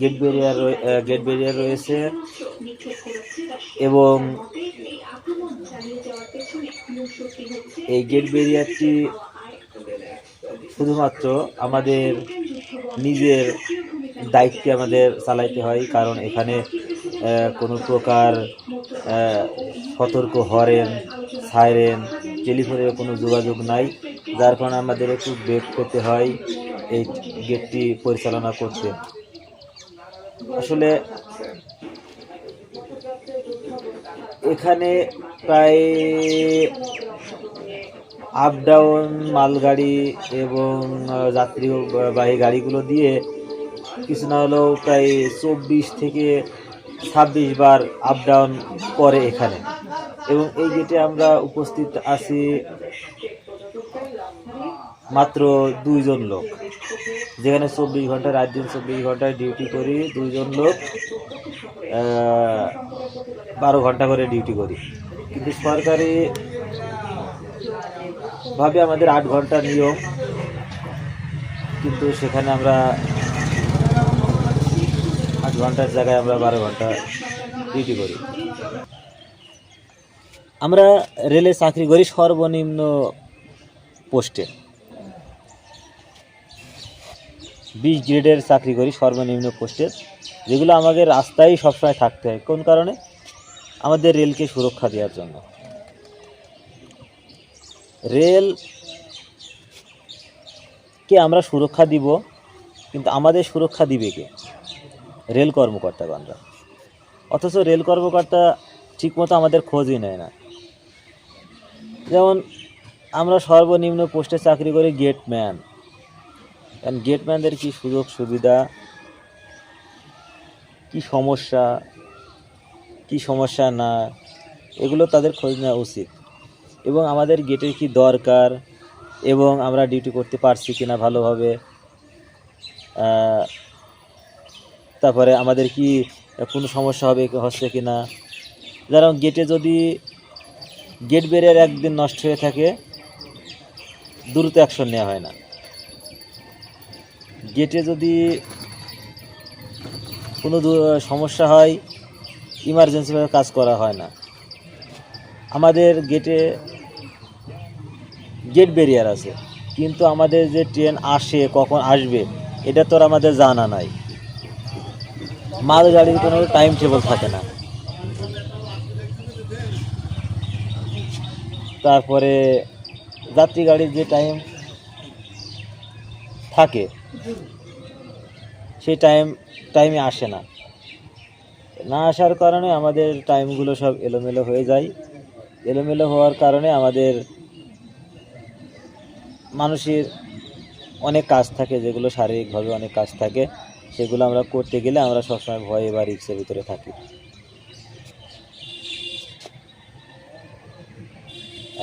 Gate barrier রয়েছে এবং এই গেট ব্যারিয়ারটি শুধুমাত্র আমাদের নিজের দায়িত্বে আমাদের চালাইতে হয়, কারণ এখানে কোনো প্রকার সতর্ক হরেন, সাইরেন, টেলিফোনের কোনো যোগাযোগ নাই, যার কারণে আমাদের একটু ব্রেক করতে হয় এই গেটটি পরিচালনা করতে। আসলে এখানে প্রায় আপ ডাউন মালগাড়ি এবং যাত্রীবাহী গাড়িগুলো দিয়ে কিছু না হলেও প্রায় 24 থেকে 26 বার আপ ডাউন করে এখানে। এবং এই গেটে আমরা উপস্থিত আছি মাত্র 2 জন লোক, যেখানে 24 ঘন্টা, রাত দিন 24 ঘন্টায় ডিউটি করি 2 জন লোক, 12 ঘন্টা করে ডিউটি করি। কিন্তু সরকারি ভাবে আমাদের 8 ঘন্টা নিয়ম, কিন্তু সেখানে আমরা 8 ঘন্টার জায়গায় আমরা 12 ঘন্টা ডিউটি করি। আমরা রেলে চাকরি করি সর্বনিম্ন পোস্টে, 20 গ্রেডের চাকরি করি সর্বনিম্ন পোস্টে, যেগুলো আমাদের রাস্তায় সবসময় থাকতে হয়। কোন কারণে? আমাদের রেলকে সুরক্ষা দেওয়ার জন্য। রেলকে আমরা সুরক্ষা দিব, কিন্তু আমাদের সুরক্ষা দিবে কে? রেল কর্মকর্তাগণরা। অথচ রেল কর্মকর্তা ঠিকমতো আমাদের খোঁজই নেয় না। যেমন আমরা সর্বনিম্ন পোস্টে চাকরি করি গেটম্যান, কারণ গেটম্যানদের কী সুযোগ সুবিধা, কি সমস্যা না, এগুলো তাদের খোঁজ নেওয়া উচিত। এবং আমাদের গেটের কি দরকার এবং আমরা ডিউটি করতে পারছি কিনা ভালোভাবে, তারপরে আমাদের কি কোনো সমস্যা হচ্ছে কিনা। যেমন গেটে যদি গেট ব্যারিয়ার একদিন নষ্ট হয়ে থাকে, দ্রুত অ্যাকশন নেওয়া হয় না। গেটে যদি কোনো সমস্যা হয়, ইমার্জেন্সিভাবে কাজ করা হয় না। আমাদের গেট ব্যারিয়ার আছে, কিন্তু আমাদের যে ট্রেন আসে, কখন আসবে, এটা তো আর আমাদের জানা নাই। মালগাড়ির কোনো টাইম টেবল থাকে না। তারপরে যাত্রী গাড়ির যে থাকে সেই টাইমে আসে না আসার কারণে আমাদের টাইমগুলো সব এলোমেলো হয়ে যায়। এলোমেলো হওয়ার কারণে আমাদের মানুষের অনেক কাজ থাকে, যেগুলো শারীরিকভাবে অনেক কাজ থাকে, সেগুলো আমরা করতে গেলে আমরা সবসময় ভয়ে বা রিস্কের ভিতরে থাকি।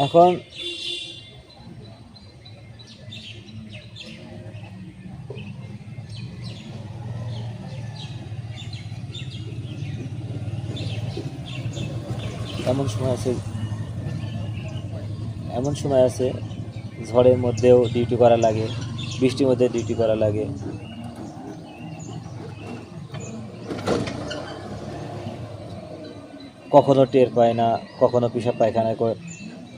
এখন এমন সময় আছে ঝড়ের মধ্যেও ডিউটি করা লাগে, বৃষ্টির মধ্যে ডিউটি করা লাগে। কখনো টের পায় না, কখনো পেশাব পায়খানা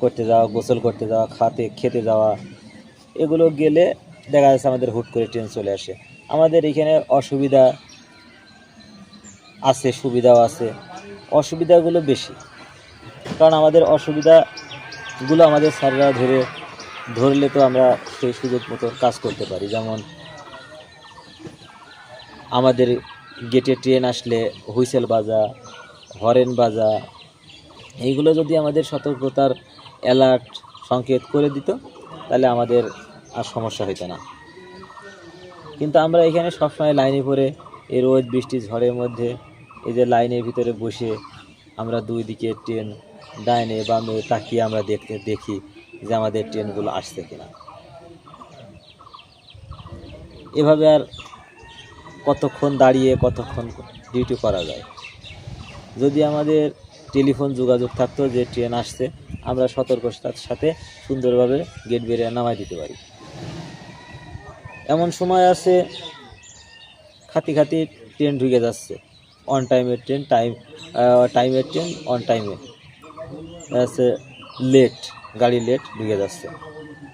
করতে যাওয়া, গোসল করতে যাওয়া, খেতে যাওয়া, এগুলো গেলে দেখা যাচ্ছে আমাদের হুট করে ট্রেন চলে আসে। আমাদের এখানে অসুবিধা আছে, সুবিধাও আছে। অসুবিধাগুলো বেশি, কারণ আমাদের অসুবিধাগুলো আমাদের স্যাররা ধরলে তো আমরা সেই সুযোগ মতো কাজ করতে পারি। যেমন আমাদের গেটে ট্রেন আসলে হুইসেল বাজা, হরেন বাজা, এইগুলো যদি আমাদের সতর্কতার অ্যালার্ট সংকেত করে দিত, তাহলে আমাদের আর সমস্যা হইতো না। কিন্তু আমরা এখানে সবসময় লাইনে পড়ে এই রোদ বৃষ্টি ঝড়ের মধ্যে এই যে লাইনের ভিতরে বসে আমরা দুই দিকে ট্রেন ডাইনে বামে তাকিয়ে আমরা দেখি যে আমাদের ট্রেনগুলো আসছে কিনা। এভাবে আর কতক্ষণ দাঁড়িয়ে কতক্ষণ ডিউটি করা যায়? যদি আমাদের টেলিফোন যোগাযোগ থাকতো যে ট্রেন আসছে, আমরা সতর্কতার সাথে সুন্দরভাবে গেট ব্যারিয়ার নামাই দিতে পারি। এমন সময় আছে খাতি ট্রেন ঢুকে যাচ্ছে, অন টাইমের ট্রেন, টাইমের ট্রেন অন টাইমে আছে, লেট গাড়ি লেট ঢুকে যাচ্ছে,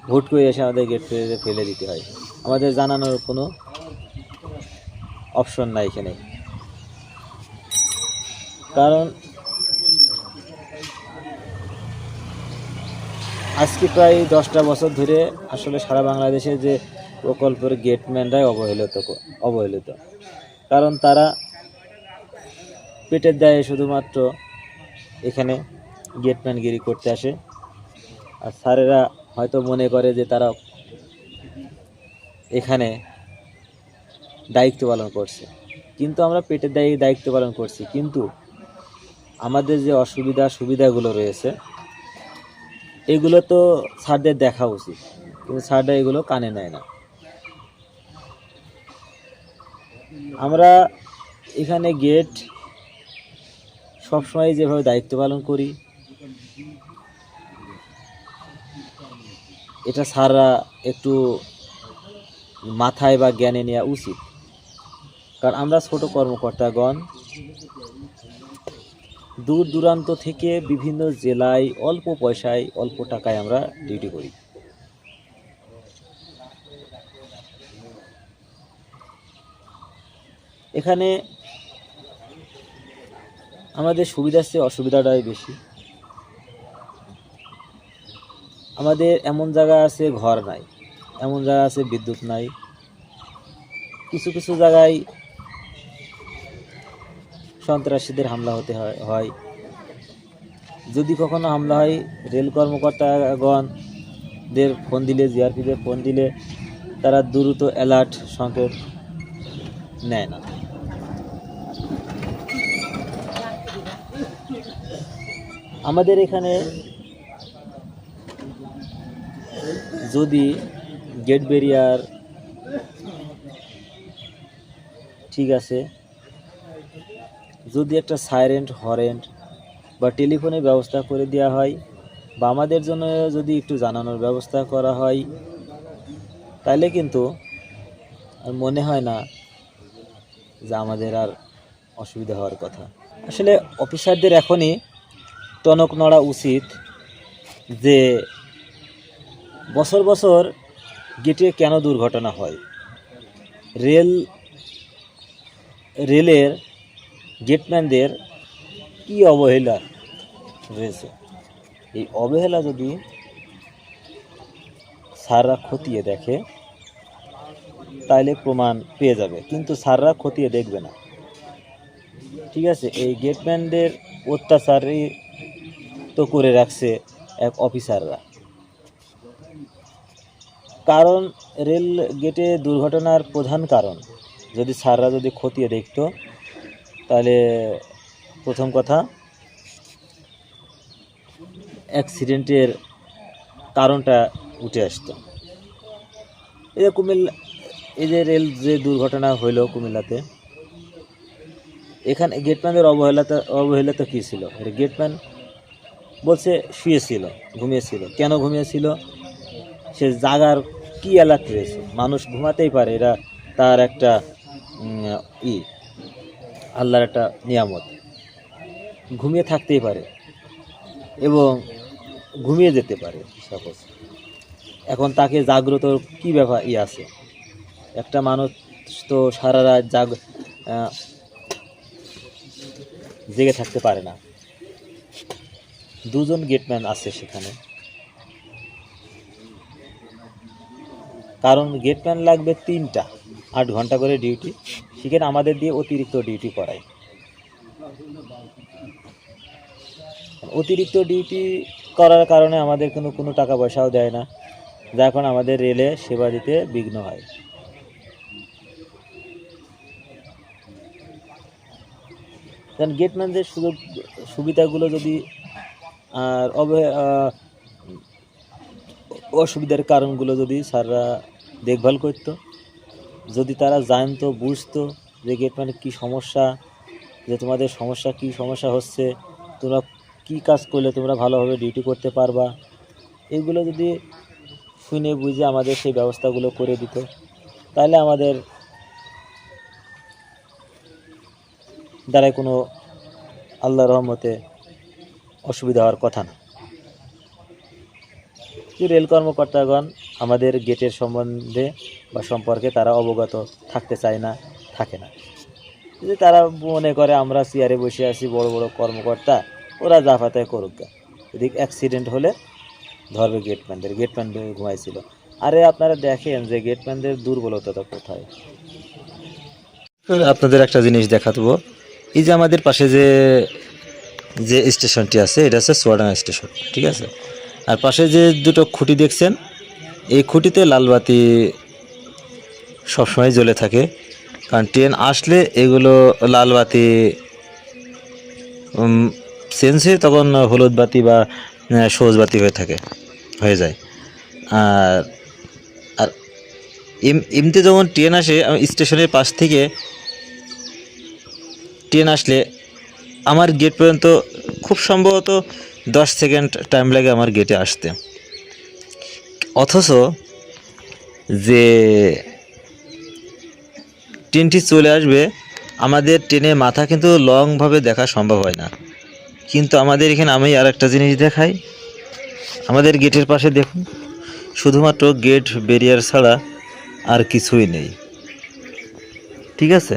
হুট করে এসে আমাদের গেট ফেলে দিতে হয়। আমাদের জানানোর কোনো অপশন নাই এখানে। কারণ আজকে প্রায় 10টা বছর ধরে আসলে সারা বাংলাদেশে যে প্রকল্পের গেটম্যানরাই অবহেলিত। কারণ তারা পেটের দায়ে শুধুমাত্র এখানে গেটম্যানগিরি করতে আসে। আর স্যারেরা হয়তো মনে করে যে তারা এখানে দায়িত্ব পালন করছে, কিন্তু আমরা পেটের দায়ে দায়িত্ব পালন করছি, কিন্তু আমাদের যে সুবিধাগুলো রয়েছে এগুলো তো স্যারদের দেখা উচিত, কিন্তু স্যাররা এগুলো কানে নেয় না। আমরা এখানে গেট সবসময় যেভাবে দায়িত্ব পালন করি, এটা স্যাররা একটু মাথায় বা জ্ঞানে নেওয়া উচিত। কারণ আমরা ছোট কর্মকর্তাগণ দূর দূরান্ত থেকে বিভিন্ন জেলায় অল্প পয়সায় অল্প টাকায় আমরা ডিউটি করি। এখানে আমাদের সুবিধার চেয়ে অসুবিধাটাই বেশি। আমাদের এমন জায়গা আছে ঘর নাই, এমন জায়গা আছে বিদ্যুৎ নাই, কিছু কিছু জায়গায় সন্ত্রাসীদের হামলা হতে হয়। যদি কখনো হামলা হয়, রেল কর্মকর্তাগণদের ফোন দিলে, জিআরপিদের ফোন দিলে তারা দ্রুত অ্যালার্ট সংকেত নেয় না। আমাদের এখানে যদি গেট ব্যারিয়ার ঠিক আছে, যদি একটা সাইরেন্ট হরেন্ট বা টেলিফোনের ব্যবস্থা করে দেওয়া হয়, বা আমাদের জন্য যদি একটু জানানোর ব্যবস্থা করা হয়, তাহলে কিন্তু আর মনে হয় না যে আমাদের আর অসুবিধা হওয়ার কথা। আসলে অফিসারদের এখনই টনক নড়া উচিত যে বছর বছর গেটে কেন দুর্ঘটনা হয়। রেলের গেটম্যানদের কি অবহেলা রয়েছে, এই অবহেলা যদি স্যাররা খতিয়ে দেখে তাহলে প্রমাণ পেয়ে যাবে, কিন্তু স্যাররা খতিয়ে দেখবে না। ঠিক আছে, এই গেটম্যানদের অত্যাচারই তো করে রাখছে এক অফিসাররা। কারণ রেল গেটে দুর্ঘটনার প্রধান কারণ যদি স্যাররা যদি খতিয়ে দেখতো, তাহলে প্রথম কথা অ্যাক্সিডেন্টের কারণটা উঠে আসতো। এই যে রেল যে দুর্ঘটনা হইল কুমিল্লাতে, এখানে গেটম্যানদের অবহেলাটা কী ছিল? গেটম্যান বলছে শুয়েছিল, ঘুমিয়েছিল। কেন ঘুমিয়েছিল? সে জাগার কি এলাকা রয়েছে, মানুষ ঘুমাতেই পারে, এরা তার একটা আল্লাহর একটা নিয়ামত, ঘুমিয়ে থাকতেই পারে এবং ঘুমিয়ে যেতে পারে সাপোজ। এখন তাকে জাগ্রত কি ব্যাপার আছে? একটা মানুষ তো সারা রাত জেগে থাকতে পারে না। দুজন গেটম্যান আছে সেখানে, কারণ গেটম্যান লাগবে 3টা, 8 ঘন্টা করে ডিউটি, সেখানে আমাদের দিয়ে অতিরিক্ত ডিউটি করায়। অতিরিক্ত ডিউটি করার কারণে আমাদের কোনো টাকা পয়সাও দেয় না, যার কারণে আমাদের রেলে সেবা দিতে বিঘ্ন হয়। কারণ গেটম্যানদের সুবিধাগুলো যদি আর অসুবিধার কারণগুলো যদি স্যাররা দেখভাল করত, যদি তারা জানতো, বুঝতো যে গেটম্যানের কী সমস্যা, যে তোমাদের কী সমস্যা হচ্ছে, তোমরা কী কাজ করলে তোমরা ভালোভাবে ডিউটি করতে পারবা, এগুলো যদি শুনে বুঝে আমাদের সেই ব্যবস্থাগুলো করে দিত, তাহলে আমাদের দ্বারাই কোনো আল্লাহর রহমতে অসুবিধা হওয়ার কথা না। রেল কর্মকর্তাগণ আমাদের গেটের সম্বন্ধে বা সম্পর্কে তারা অবগত থাকতে চায় না, থাকে না। যে তারা মনে করে আমরা চেয়ারে বসে আছি, বড় বড় কর্মকর্তা, ওরা জাফাতায় করুক। এদিকে অ্যাক্সিডেন্ট হলে ধরবে গেটম্যানদের, গেটম্যান ঘুমাইছিল। আরে আপনারা দেখেন যে গেটম্যানদের দুর্বলতাটা কোথায়। আপনাদের একটা জিনিস দেখাবো, এই যে আমাদের পাশে যে যে স্টেশনটি আছে এটা হচ্ছে চুয়াডাঙ্গা স্টেশন, ঠিক আছে। আর পাশে যে দুটো খুঁটি দেখছেন, এই খুঁটিতে লাল বাতি সবসময় জ্বলে থাকে, কারণ ট্রেন আসলে এগুলো লাল বাতি চেঞ্জ হয়ে তখন হলুদ বাতি বা সবুজ বাতি হয়ে যায়। আর আর এমনিতে যখন ট্রেন আসে, স্টেশনের পাশ থেকে ট্রেন আসলে আমার গেট পর্যন্ত খুব সম্ভবত 10 সেকেন্ড টাইম লাগে আমার গেটে আসতে। অথচ যে ট্রেনটি চলে আসবে, আমাদের ট্রেনের মাথা কিন্তু লংভাবে দেখা সম্ভব হয় না। কিন্তু আমাদের এখানে আমি আর একটা জিনিস দেখাই, আমাদের গেটের পাশে দেখুন, শুধুমাত্র গেট ব্যারিয়ার ছাড়া আর কিছুই নেই, ঠিক আছে।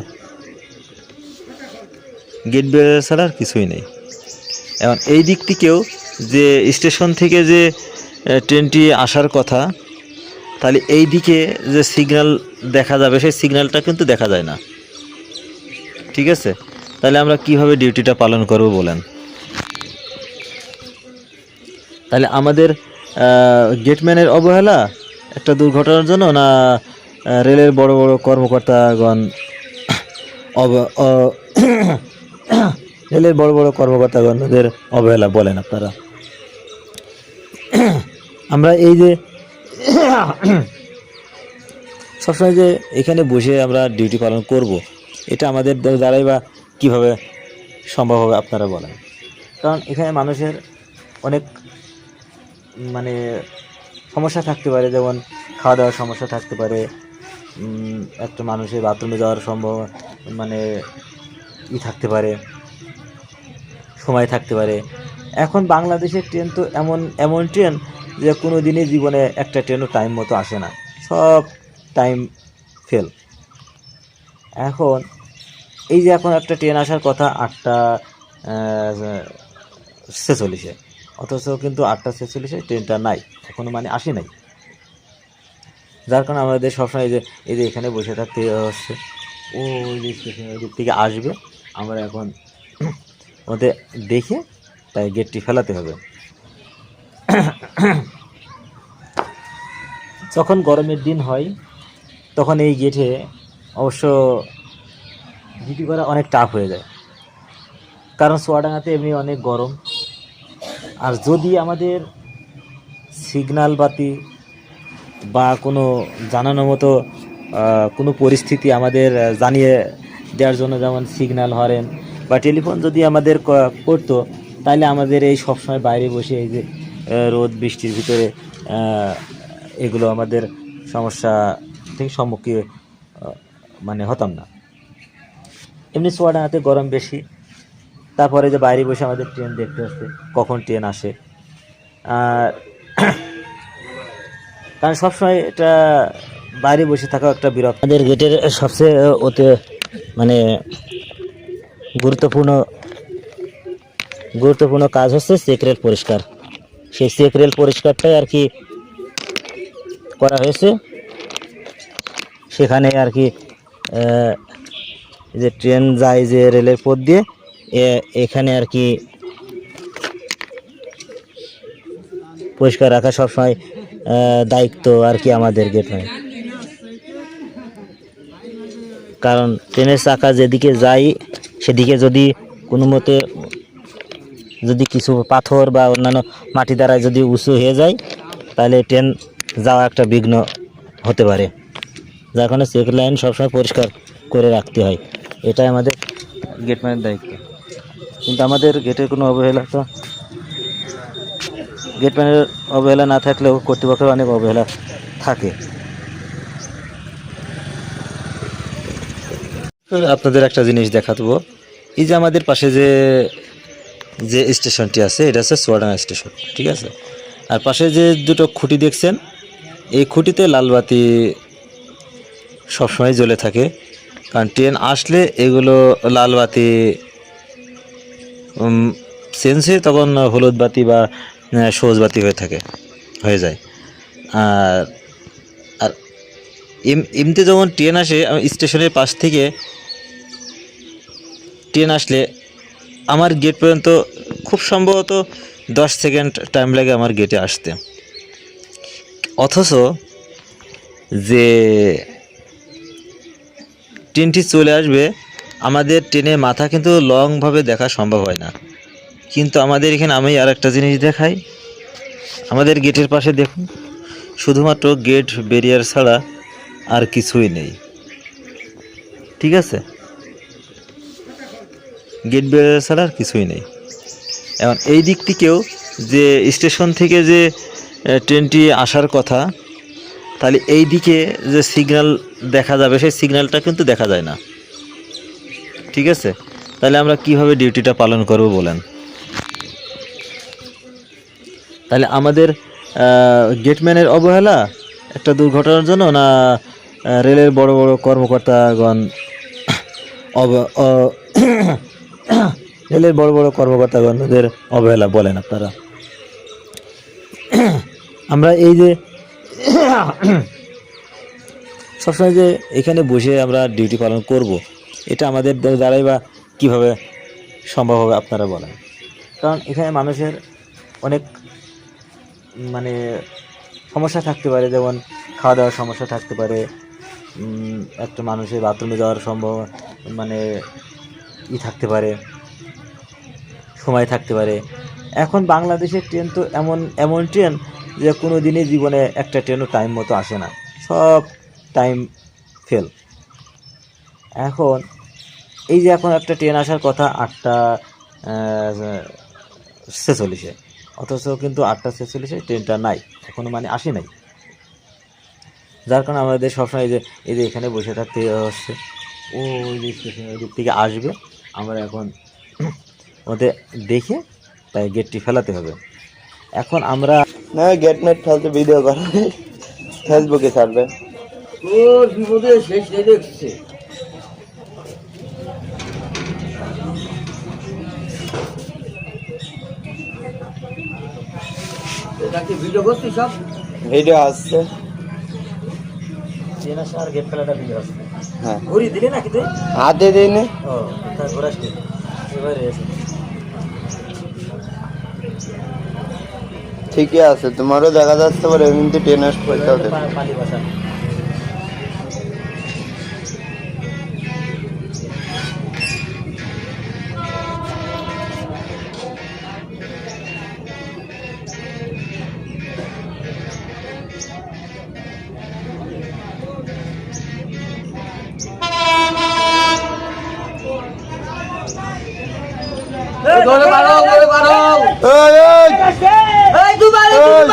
গেট ব্যারিয়ার ছাড়া আর কিছুই নেই। এখন এই দিক থেকেও যে স্টেশন থেকে যে ট্রেনটি আসার কথা, তাহলে এই দিকে যে সিগন্যাল দেখা যাবে, সেই সিগন্যালটা কিন্তু দেখা যায় না, ঠিক আছে। তাহলে আমরা কিভাবে ডিউটিটা পালন করব বলেন? তাহলে আমাদের গেটম্যানের অবহেলা একটা দুর্ঘটনার জন্য, না রেলের বড় বড় কর্মকর্তাগণ রেলের বড় বড় কর্মকর্তাগণদের অবহেলা বলেন আপনারা? আমরা এই যে সবসময় যে এখানে বসে আমরা ডিউটি পালন করব, এটা আমাদের দ্বারাই বা কীভাবে সম্ভব হবে আপনারা বলেন? কারণ এখানে মানুষের অনেক মানে সমস্যা থাকতে পারে, যেমন খাওয়া দাওয়ার সমস্যা থাকতে পারে, একটা মানুষের বাথরুমে যাওয়ার সম্ভব মানে থাকতে পারে, সময় থাকতে পারে। এখন বাংলাদেশের ট্রেন তো এমন ট্রেন যে কোনো দিনই জীবনে একটা ট্রেনও টাইম মতো আসে না, সব টাইম ফেল। এখন এই যে এখন একটা ট্রেন আসার কথা 8:46, অথচ কিন্তু 8:46 ট্রেনটা নাই, এখনও মানে আসে নাই। যার কারণে আমাদের সবসময় এই যে এখানে বসে থাকতে হচ্ছে। ওই যে স্টেশনের দিক থেকে আসবে, আমরা এখন ওদের দেখে তাই গেটটি ফেলাতে হবে। যখন গরমের দিন হয় তখন এই গেটে অবশ্য ডিউটি করা অনেক টাফ হয়ে যায়, কারণ চুয়াডাঙ্গাতে এমনি অনেক গরম। আর যদি আমাদের সিগন্যাল বাতি বা কোনো জানানো মতো কোনো পরিস্থিতি আমাদের জানিয়ে দেওয়ার জন্য, যেমন সিগন্যাল, হরেন বা টেলিফোন যদি আমাদের করতো, তাহলে আমাদের এই সবসময় বাইরে বসে এই যে রোদ বৃষ্টির ভিতরে এগুলো আমাদের সমস্যা থেকে সম্মুখীন মানে হতাম না। এমনি চুয়াডাঙ্গাতে গরম বেশি, তারপরে যে বাইরে বসে আমাদের ট্রেন দেখতে হচ্ছে কখন ট্রেন আসে। আর কারণ সবসময় এটা বাইরে বসে থাকা একটা বিরক্ত। আমাদের গেটের সবচেয়ে ওতে মানে গুরুত্বপূর্ণ কাজ হচ্ছে চেকরেল পরিষ্কার। সেই চেকরেল পরিষ্কারটাই আর কি করা হয়েছে। সেখানে আর কি যে ট্রেন যায় যে রেলের পথ দিয়ে, এখানে আর কি পরিষ্কার রাখা সবসময় দায়িত্ব আর কি আমাদের গেটম্যান। কারণ ট্রেনের চাকা যেদিকে যায় সেদিকে যদি কোনো মতে যদি কিছু পাথর বা অন্যান্য মাটি দ্বারা যদি উঁচু হয়ে যায়, তাহলে ট্রেন যাওয়া একটা বিঘ্ন হতে পারে। যার কারণে চেক লাইন সবসময় পরিষ্কার করে রাখতে হয়, এটাই আমাদের গেটম্যানের দায়িত্ব। কিন্তু আমাদের গেটের কোনো গেটম্যানের অবহেলা না থাকলেও কর্তৃপক্ষের অনেক অবহেলা থাকে। আপনাদের একটা জিনিস দেখাবো, এই যে আমাদের পাশে যে যে স্টেশনটি আছে এটা হচ্ছে চুয়াডাঙ্গা স্টেশন, ঠিক আছে। আর পাশে যে দুটো খুঁটি দেখছেন, এই খুঁটিতে লাল বাতি সবসময় জ্বলে থাকে, কারণ ট্রেন আসলে এগুলো লাল বাতি চেঞ্জ হয়ে তখন হলুদ বাতি বা সবুজ বাতি হয়ে যায়। আর আর এমনিতে যখন ট্রেন আসে, স্টেশনের পাশ থেকে ট্রেন আসলে আমার গেট পর্যন্ত খুব সম্ভবত 10 সেকেন্ড টাইম লাগে আমার গেটে আসতে। অথচ যে ট্রেনটি চলে আসবে, আমাদের ট্রেনের মাথা কিন্তু লংভাবে দেখা সম্ভব হয় না। কিন্তু আমাদের এখানে আমি আর একটা জিনিস দেখাই, আমাদের গেটের পাশে দেখুন, শুধুমাত্র গেট ব্যারিয়ার ছাড়া আর কিছুই নেই, ঠিক আছে। গেট ব্যারিয়ার ছাড়া আর কিছুই নেই। এখন এই দিক থেকেও যে স্টেশন থেকে যে ট্রেনটি আসার কথা, তাহলে এই দিকে যে সিগন্যাল দেখা যাবে, সেই সিগন্যালটা কিন্তু দেখা যায় না, ঠিক আছে। তাহলে আমরা কিভাবে ডিউটিটা পালন করব বলেন? তাহলে আমাদের গেটম্যানের অবহেলা একটা দুর্ঘটনার জন্য, না রেলের বড় বড় কর্মকর্তাগণ রেলের বড় বড় কর্মকর্তাগণদের অবহেলা বলেন আপনারা? আমরা এই যে সবসময় যে এখানে বসে আমরা ডিউটি পালন করব, এটা আমাদের দ্বারাই বা কীভাবে সম্ভব হবে আপনারা বলেন? কারণ এখানে মানুষের অনেক মানে সমস্যা থাকতে পারে, যেমন খাওয়া দাওয়ার সমস্যা থাকতে পারে, একটা মানুষের বাথরুমে যাওয়ার সম্ভব মানে থাকতে পারে, সময় থাকতে পারে। এখন বাংলাদেশের ট্রেন তো এমন ট্রেন যে কোনো দিনই জীবনে একটা ট্রেনও টাইম মতো আসে না, সব টাইম ফেল। এখন এই যে এখন একটা ট্রেন আসার কথা 8:46, অথচ কিন্তু 8:46 ট্রেনটা নাই, এখনও মানে আসে নাই। যার কারণে আমাদের সবসময় এই যে এখানে বসে থাকতে হচ্ছে। ওই যে স্টেশন ওই দিক থেকে আসবে, আমরা এখন ওদের দেখে তাই গেটটি ফেলাতে হবে। এখন আমরা না গেটমেট ফেলতে ভিডিও করবে, ফেসবুকে ছাড়বে। ওর বিপদে শেষ নেই দেখছে। এটা কি ভিডিও করছিস সব? ভিডিও আসছে। ট্রেন আসা আর গেট ফেলাটা ভিডিও আসছে। হ্যাঁ ঘুরি দিলে নাকি তুই? হাতে দিনে। ও তা ঘোরাসনি এবারে এসে ঠিকই আছে, তোমারও দেখা যাচ্ছে পরে কিন্তু ট্রেন আসতে হবে। পালি বাসা ধরে মারো, ধরে মারো। ওই ওই এই দুবার ওই।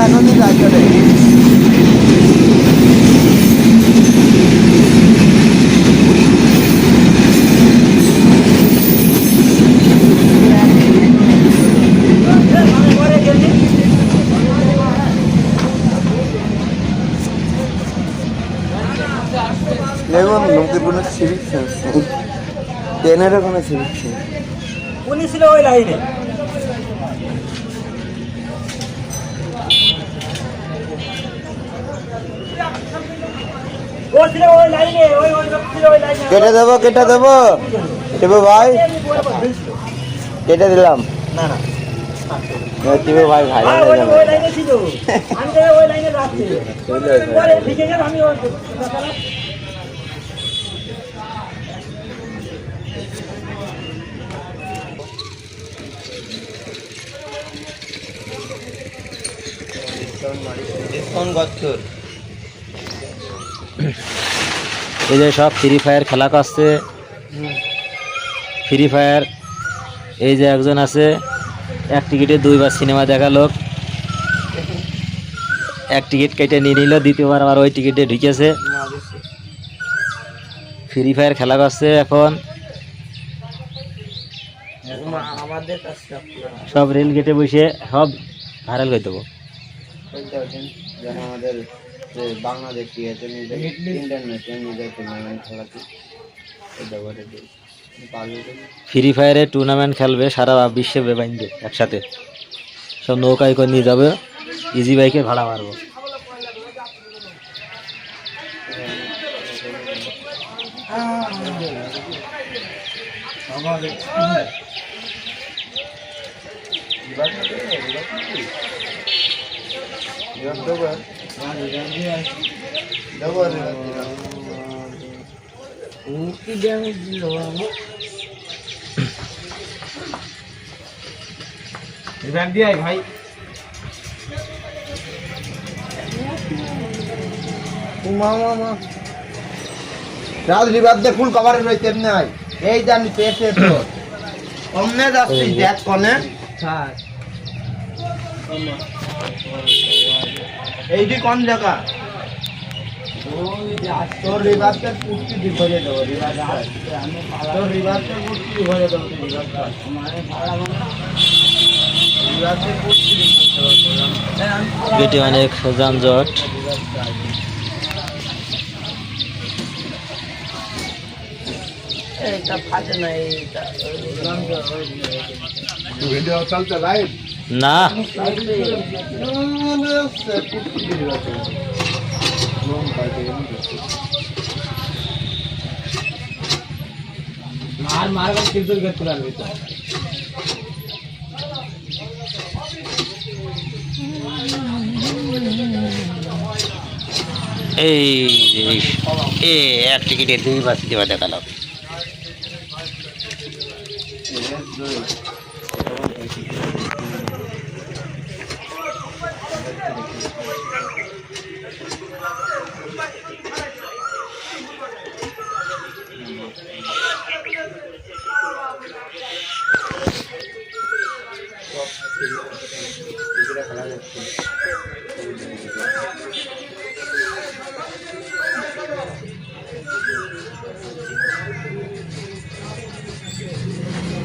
এখনই লাগে রে। দেখুন লোকের কোনো সিভিক সেন্স নেই, ট্রেনেরও কোনো সিভিক সেন্স। উনি ছিল ওই লাইনে। ও ছিল ওই লাইনে, ওই লোক ছিল ওই লাইনে। কেটে দেবো টিপু ভাই, কেটে দিলাম। না না টিপু ভাই ভাই ওই লাইনে ছিল, আমি তো ওই লাইনে যাচ্ছি। পরে লিখে গেল আমি ওই এই যে সব ফ্রি ফায়ার খেলা করছে, ফ্রি ফায়ার, এই যে একজন আছে এক টিকিটে 2 বার সিনেমা দেখা লোক, এক টিকিট কেটে নিয়ে নিল, দ্বিতীয়বার আবার ওই টিকিটে ঢুকেছে, ফ্রি ফায়ার খেলা করছে এখন। আমাদের কাছে আপনারা সব রেল গেটে বসে সব ভাইরাল করে দেবো। বলতে পারছেন যারা আমাদের যে বাংলাদেশি আছে নিজের ইন্টারনেটে নিজের টুর্নামেন্ট খেলাতে এই ব্যাপারে পারবে ফ্রি ফায়ারে টুর্নামেন্ট খেলবে সারা বিশ্বে বেবাইনবে একসাথে, সব নৌকায় করে নিয়ে যাবে, ইজি বাইকে ভাড়া মারবো। কি ড্যামেজ দিল আমার? ভাই রাজ রিভার দিয়ে ফুল কভারে রয়েছে এমনি হয় এই জানি পেয়েছে তো অমনে যাচ্ছি দেখ কনে থাক। এইটি কোন জায়গা তোর রিভারটা পুষ্টি দি ভরে দেবো তোর রিভারটা পুষ্টি ভরে দেবো রিভারটা রিভারটা পুষ্টি দি গেটে অনেক যানজট। এইটা ফাটে না, এইটা ভিডিও চলতে লাইভ না মার কিন্তু গেছিল আর ভিতর এই এ এক টিকিটে 2 বার সিনেমা দেখালো।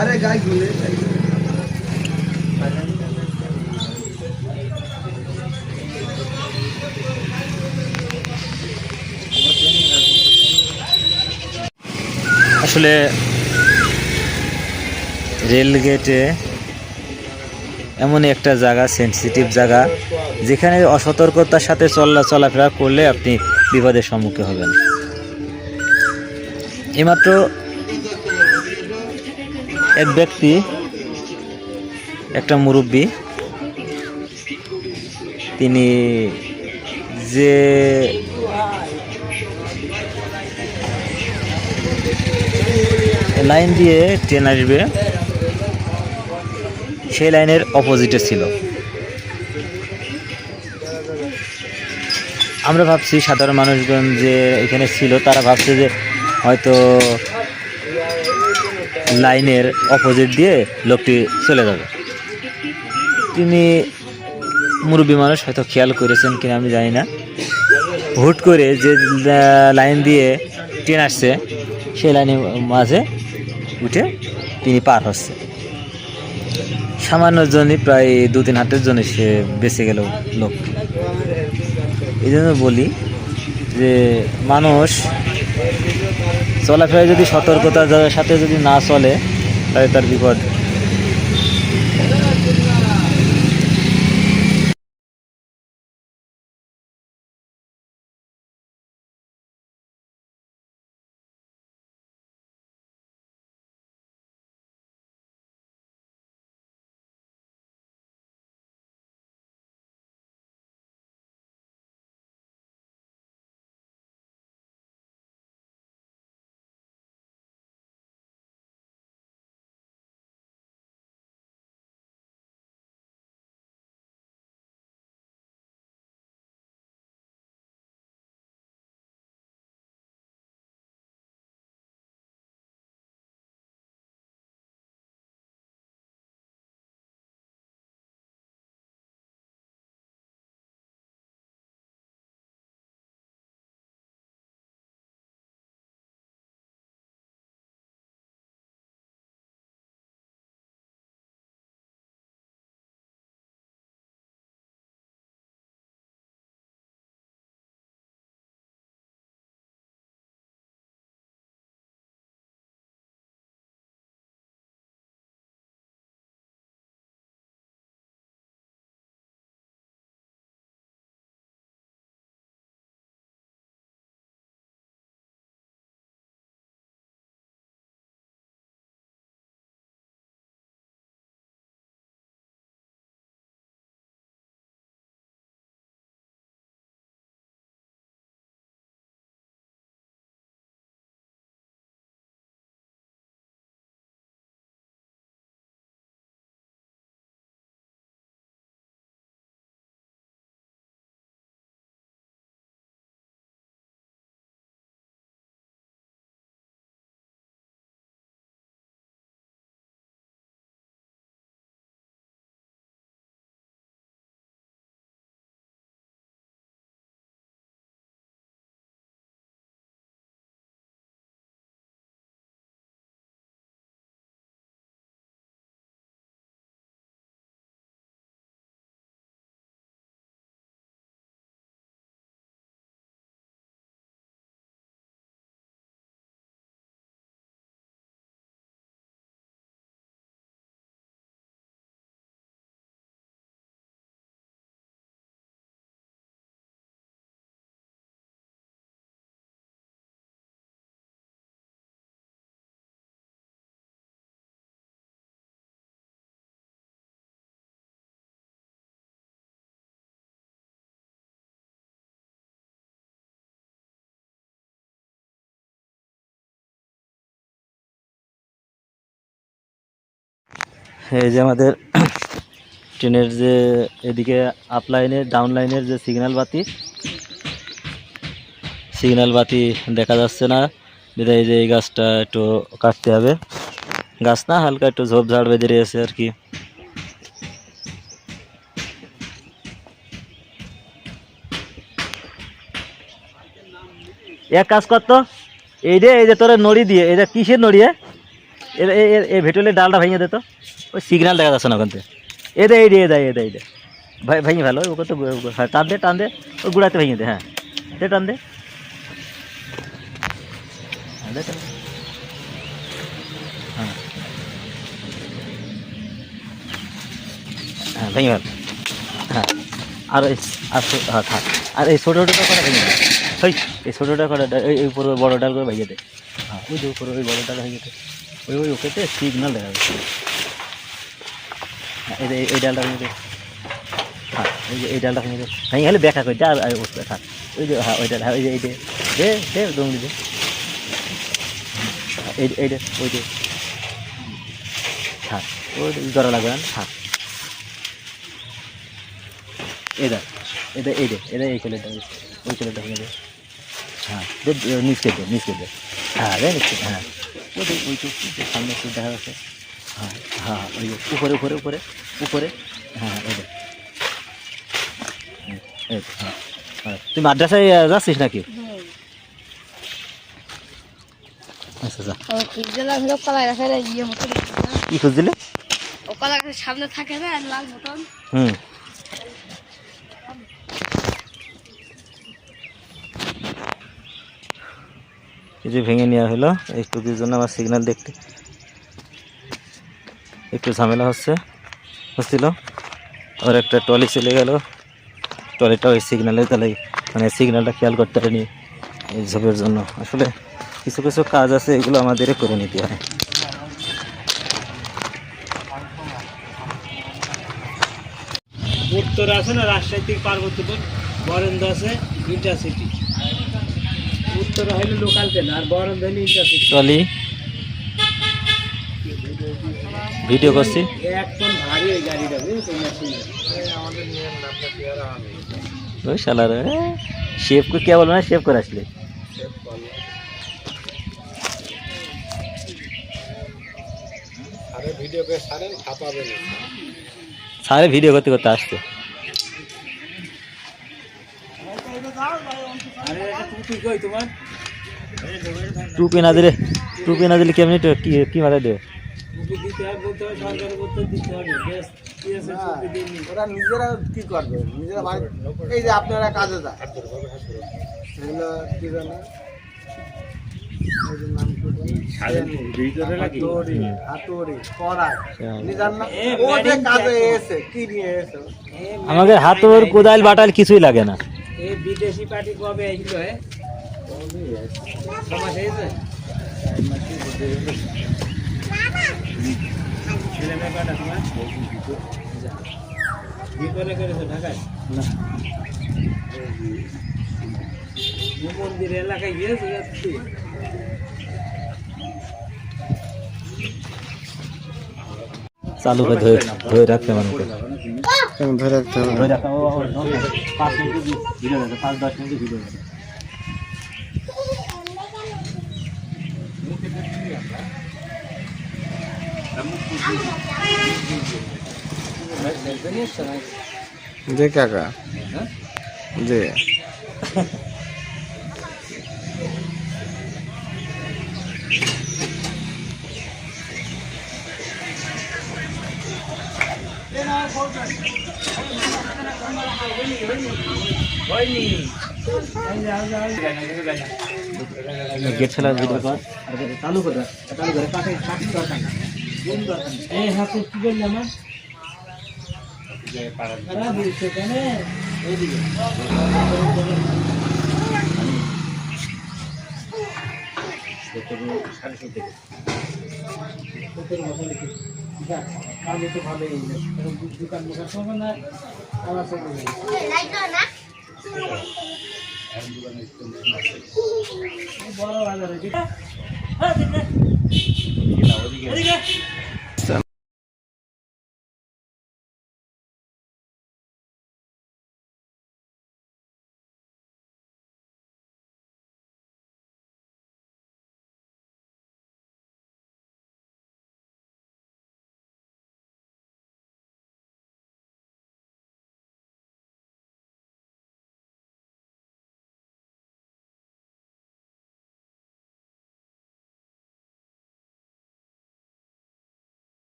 আরে গাই গুলে আসলে রেল গেটে এমন একটা জায়গা, সেনসিটিভ জায়গা, যেখানে অসতর্কতার সাথে চলাফেরা করলে আপনি বিপদের সম্মুখীন হবেন। এইমাত্র এক ব্যক্তি, একটা মুরব্বী, তিনি যে লাইন দিয়ে ট্রেন আসবে সেই লাইনের অপোজিটে ছিল। আমরা ভাবছি, সাধারণ মানুষজন যে এখানে ছিল তারা ভাবছে যে হয়তো লাইনের অপোজিট দিয়ে লোকটি চলে যাবে। তিনি মুরব্বী মানুষ, হয়তো খেয়াল করেছেন কিনা আমি জানি না, হুট করে যে লাইন দিয়ে ট্রেন আসছে সেই লাইনের মাঝে উঠে তিনি পার হচ্ছে। সামান্য জনই, প্রায় 2-3 হাতের জন্য সে বেঁচে গেল লোক। এই জন্য বলি যে মানুষ চলাফেরায় যদি সতর্কতার সাথে যদি না চলে তাহলে তার বিপদ এই যে আমাদের ট্রেনের যে এদিকে আপ লাইনের ডাউন লাইনের যে সিগন্যাল বাতি দেখা যাচ্ছে না, বিধায় যে এই গাছটা একটু কাটতে হবে। গাছ না, হালকা একটু ঝোপঝাড় বেঁধে রয়েছে আর কি। এক কাজ করতো, এই যে তোরা নড়ি দিয়ে, এটা কিসের নড়ি? এই ভেটলের ডালটা ভেঙে দে তো, ওই সিগন্যাল দেখা যাচ্ছে না ওখান থেকে। এই দে ভেঙে ভালো ওকে তো, হ্যাঁ টান দে ওই গুড়াতে ভেঙে দে, হ্যাঁ টান দে, হ্যাঁ হ্যাঁ ভেঙে ভালো, হ্যাঁ। আর থাক, আর এই ছোটো ছোটোটা কটা ভেঙে দে, এই ছোটোটা কটা, এই উপরে বড় ডাল করে ভেঙে দে, হ্যাঁ ওই যে উপরে ওই বড় ডাল ভেঙে দে, ওই ওকেতে সিগন্যাল দেখা যাচ্ছে। হ্যাঁ এই ডালটা ভেঙে দে, হ্যাঁ এই ডালটা ভেঙে দে, ভেঙে গেলে ব্যাখ্যা করে যা, আর উঠবে থাক, ওই যে হ্যাঁ ওই ডাল, হ্যাঁ ওই যে দে দমড়ি দে, এইটা ওই যে থাক, ওই জড়া লাগবে না, থাক। এই ছেলেটা ওই ছেলেটা ভেঙে দে, হ্যাঁ নিচকে দে, হ্যাঁ নিচকে, হ্যাঁ ওই সামনে একটু দেখা যাচ্ছে, হ্যাঁ হ্যাঁ ওই যে উপরে, হ্যাঁ হ্যাঁ। তুই মাদ্রাসায় যাচ্ছিস নাকি? আচ্ছা কি খুঁজছিলে? সামনে থাকে না লাল বটন। কিছু ভেঙে নেওয়া হলো এই টুকির জন্য। আমার সিগন্যাল দেখতে একটু ঝামেলা হচ্ছিল। ওর একটা ট্রলি চলে গেল, ট্রলিটা ওই সিগন্যালের তাহলে মানে সিগন্যালটা খেয়াল করতে পারেনি এই ঝোপের জন্য। আসলে কিছু কিছু কাজ আছে, এগুলো আমাদেরই করে নিতে হয়। উত্তর আছে না, রাজশাহী থেকে পার্বতীপুর, বরেন্দ্র আছে ইন্টারসিটি। উত্তর হইলে লোকাল ট্রেন, আর বরেন্দ্র হইলে ইন্টারসিটি। ট্রলি ভিডিও করছি, এক টন ভারী ওই গাড়িটা, বুঝেছেন? ওই শালার শেফ को क्या बोलना है, शेफ को আসলে सारे वीडियो करते करते আসছে। টুপি না দিলে কেমনি কি মাথায় দেবে? ওরা নিজেরা কি করবে, নিজেরা এই যে আপনারা কাজে যায় এগুলো কি জানা আমাদের হাতর কোদাল বাটাল কিছুই লাগে না। এই বিদেশি পার্টি কবে এগুলো সমাজ হয়েছে ছেলে মেয়ে কটা তোমার কি করে করেছো ঢাকায়? মন্দির এলাকায় গিয়েছো? চালু করে ধরে রাখতে মানুষকে, ধরে রাখতে হবে। ধরে রাখা 5 মিনিট ভিডিও, 5-10 মিনিট ভিডিও। যে কাকা যে गेट चला वीडियो कॉल चालू कर काटे दरकार ए हाथे কি বললাম খারাপ হয়েছে কেন এইদিকে কাজে তো ভালোই দোকান মোকান সব না আমার সঙ্গে বড় বাজারে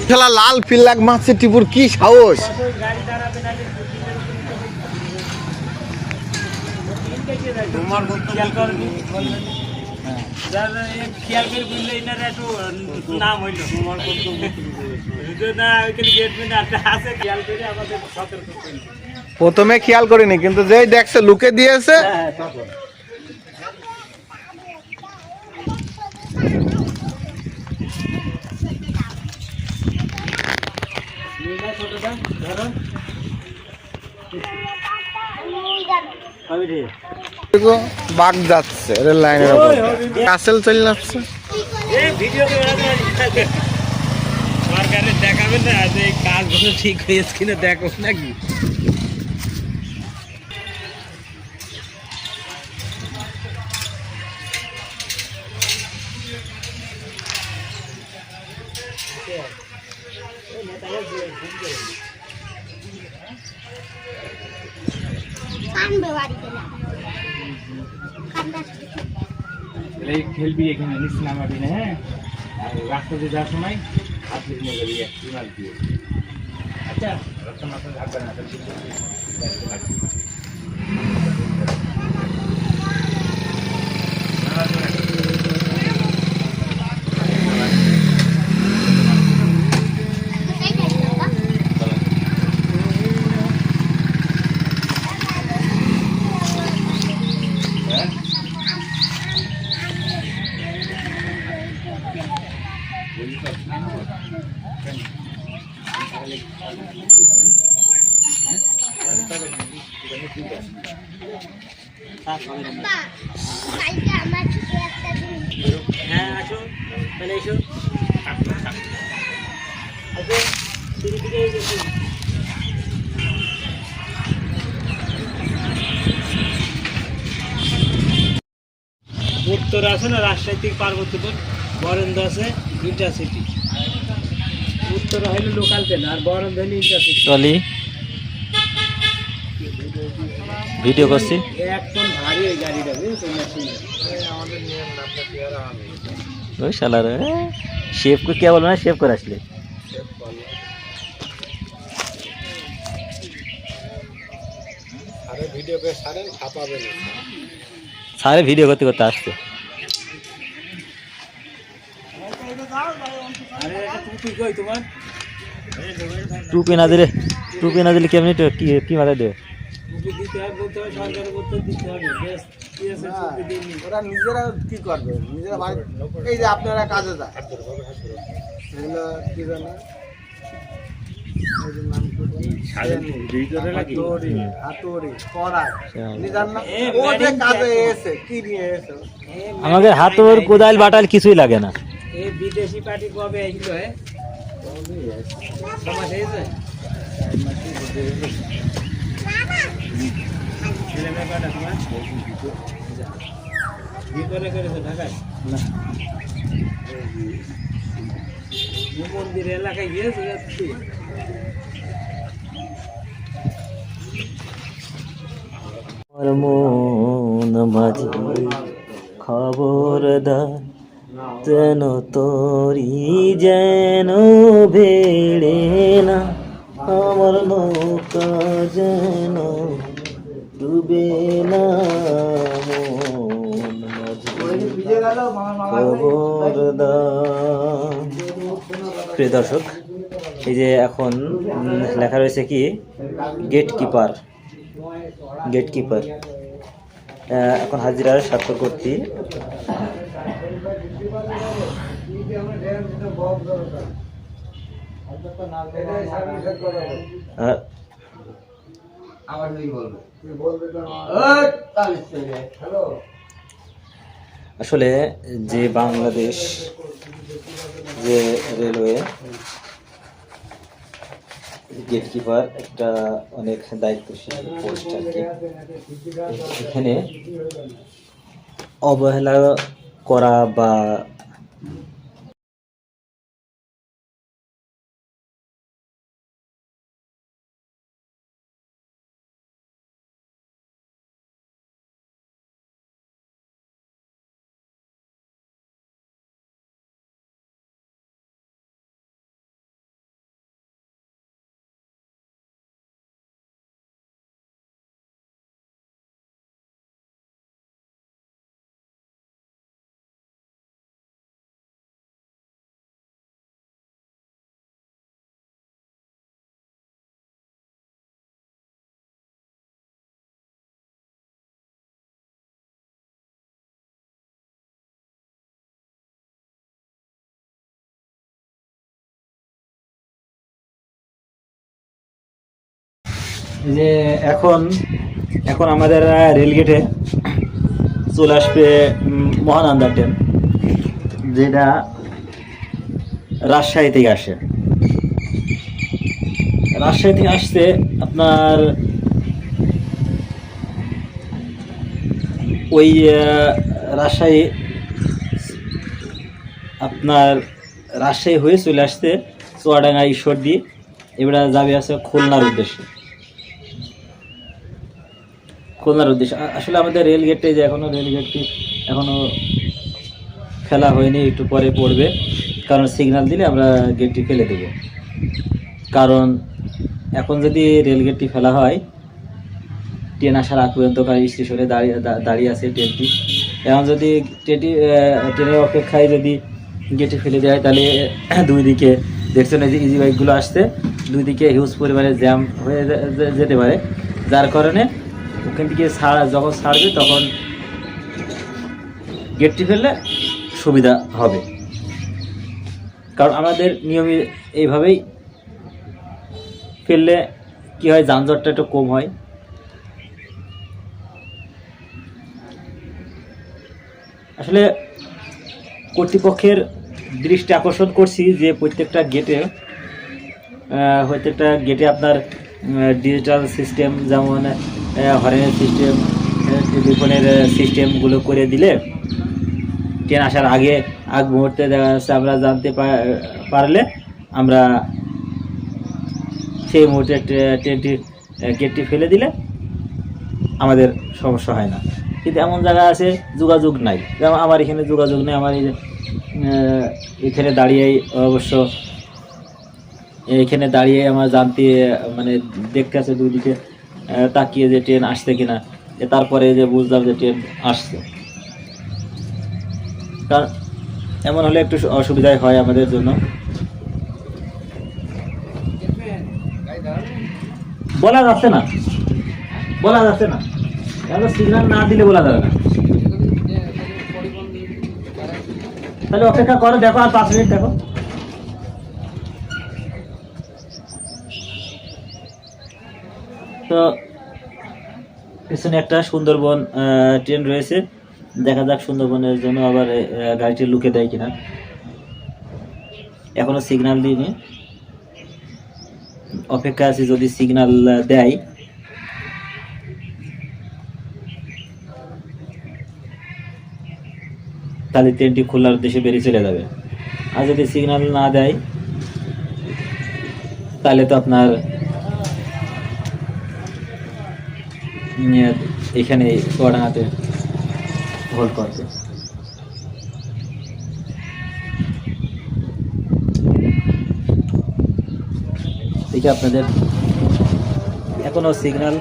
খেলা লাল পিল্লাক মারছে টিপুর কি সাহস! গাড়ি দাঁড়াবে না খেয়াল করবি খেয়াল করে বুঝলে এনার একটু নাম হইল না ওইখানে গেটম্যান আছে খেয়াল করে আমাদের সতর্ক করবে। প্রথমে খেয়াল করিনি, কিন্তু যেই দেখছে লুকে দিয়েছে। হ্যাঁ তখন ছোটটা ধরো আমি রে দেখো, বাঘ যাচ্ছে রেল লাইনের উপর, কাসেল চলে যাচ্ছে। এই ভিডিও সরকারে দেখাবেন না যে এই কাজগুলো ঠিক হয়েছে কিনা দেখো নাকি। এই খেলবি এখানে নিচ নামাবি না, হ্যাঁ? আর রাস্তা দিয়ে যাওয়ার সময় হাত নিয়ে যাবি একটু মাল দিয়ে। আচ্ছা, রাস্তা মাথা থাকবে না, তাহলে কিন্তু ব্যস্ত থাকবি। হ্যাঁ আসো তাহলে এসো আসো সিঁড়ি থেকে এসো। উত্তর আছে না রাজশাহী থেকে পার্বতীপুর, বরেন্দ্র আছে ইন্টারসিটি। উত্তর হইলো লোকাল ট্রেন আর বরেন্দ্র হইলো ইন্টারসিটি। চলি ভিডিও করছি। এক টন ভারী ওই গাড়িটা বুঝছো মেশিন। ওই শালার শেফ को क्या बोलना है, शेफ को আসলে सारे वीडियो करते करते আসছে। আরে এটা টুপি কই তোমার? টুপি না দিলে কেমনি কি মাথায় দেবে? টুপি দিতে হবে, বলতে হবে সরকারের বলতে দিতে হবে। বেশ কি আছে টুপি দিইনি। ওরা নিজেরা কি করবে, নিজেরা বাড়ি, এই যে আপনারা কাজে যায় এগুলো কি জানো, হাতুড়ি কড়াই নিজান না, ও যে কাজে এসে কি নিয়ে এসে, আমাদের হাতুড় কোদাল বাটাল কিছুই লাগে না। এই বিদেশি পার্টি কবে এগুলো সমাজ হয়েছে ছেলে মেয়ে কটা তোমার ভিতরে করেছে ঢাকায় মন্দির এলাকায় গিয়েছে যাচ্ছি। মন মাঝি খবরদার যেন তোরি যেন বেড়ে না, আমার নৌকা যেন ডুবে না, মন মাঝি খবরদার। প্রিয় দর্শক, এই যে এখন লেখা রয়েছে কি গেটকিপার, গেটকিপার এখন হাজিরার স্বাক্ষর করছি। আসলে যে বাংলাদেশ যে রেলওয়ে গেটকিপার একটা অনেক দায়িত্বশীল পোস্ট আর কি। এখানে অবহেলা করা বা যে এখন এখন আমাদের রেলগেটে চলে আসবে মহানন্দা ট্রেন, যেটা রাজশাহী থেকে আসে। রাজশাহী থেকে আসছে আপনার ওই রাজশাহী হয়ে চলে আসতে চুয়াডাঙ্গা ঈশ্বরদী, এবারে যাবে আছে খুলনার উদ্দেশ্যে। আসলে আমাদের রেলগেটে যে রেলগেটটি এখনো ফেলা হয়নি, একটু পরে পড়বে, কারণ সিগন্যাল দিলে আমরা গেটটি ফেলে দেব। কারণ এখন যদি রেলগেটটি ফেলা হয়, ট্রেন আসার আগ পর্যন্ত স্টেশনে দাঁড়িয়ে আছে ট্রেনটি। এখন যদি ট্রেনের অপেক্ষায় যদি গেটে ফেলে দেওয়া হয়, তাহলে দুই দিকে দেখছেন এই যে ইজি বাইকগুলো আসছে, দুই দিকে হিউজ পরিমাণে জ্যাম হয়ে যেতে পারে, যার কারণে ওখান থেকে যখন ছাড়বে তখন গেটটি ফেললে সুবিধা হবে। কারণ আমাদের নিয়মে এইভাবেই ফেললে কি হয়, যানজটটা একটু কম হয়। আসলে কর্তৃপক্ষের দৃষ্টি আকর্ষণ করছি যে প্রত্যেকটা গেটে আপনার ডিজিটাল সিস্টেম, যেমন হরেনের সিস্টেম, টেলিফোনের সিস্টেমগুলো করে দিলে ট্রেন আসার আগ মুহূর্তে দেখা যাচ্ছে আমরা জানতে পারলে আমরা সেই মুহূর্তে গেটটি ফেলে দিলে আমাদের সমস্যা হয় না। কিন্তু এমন জায়গা আছে যোগাযোগ নাই, যেমন আমার এখানে যোগাযোগ নেই। আমার এখানে দাঁড়িয়েই অবশ্য এখানে দাঁড়িয়ে আমার জানতে দেখতে আছে দুই দিকে তাকিয়ে যে ট্রেন আসছে কিনা, তারপরে যে বুঝলাম যে ট্রেন আসছে। কারণ এমন হলে একটু অসুবিধাই হয় আমাদের জন্য। বলা যাচ্ছে না সিগন্যাল না দিলে বলা যাবে না। তাহলে অপেক্ষা করো, দেখো আর 5 মিনিট দেখো। তো পিছনে একটা সুন্দরবন ট্রেন রয়েছে, দেখা যাক সুন্দরবনের জন্য আবার গাড়িটি লুকে দেয় কিনা। এখনো সিগন্যাল দিইনি, অপেক্ষা আছি। যদি সিগন্যাল দেয় তাহলে ট্রেনটি খুলনার উদ্দেশ্যে বেরিয়ে চলে যাবে। আর যদি সিগন্যাল না দেয় তাহলে তো আপনার এখানে চুয়াডাঙ্গাতে হোল্ড করবে। দেখি আপনাদের এখনো সিগন্যাল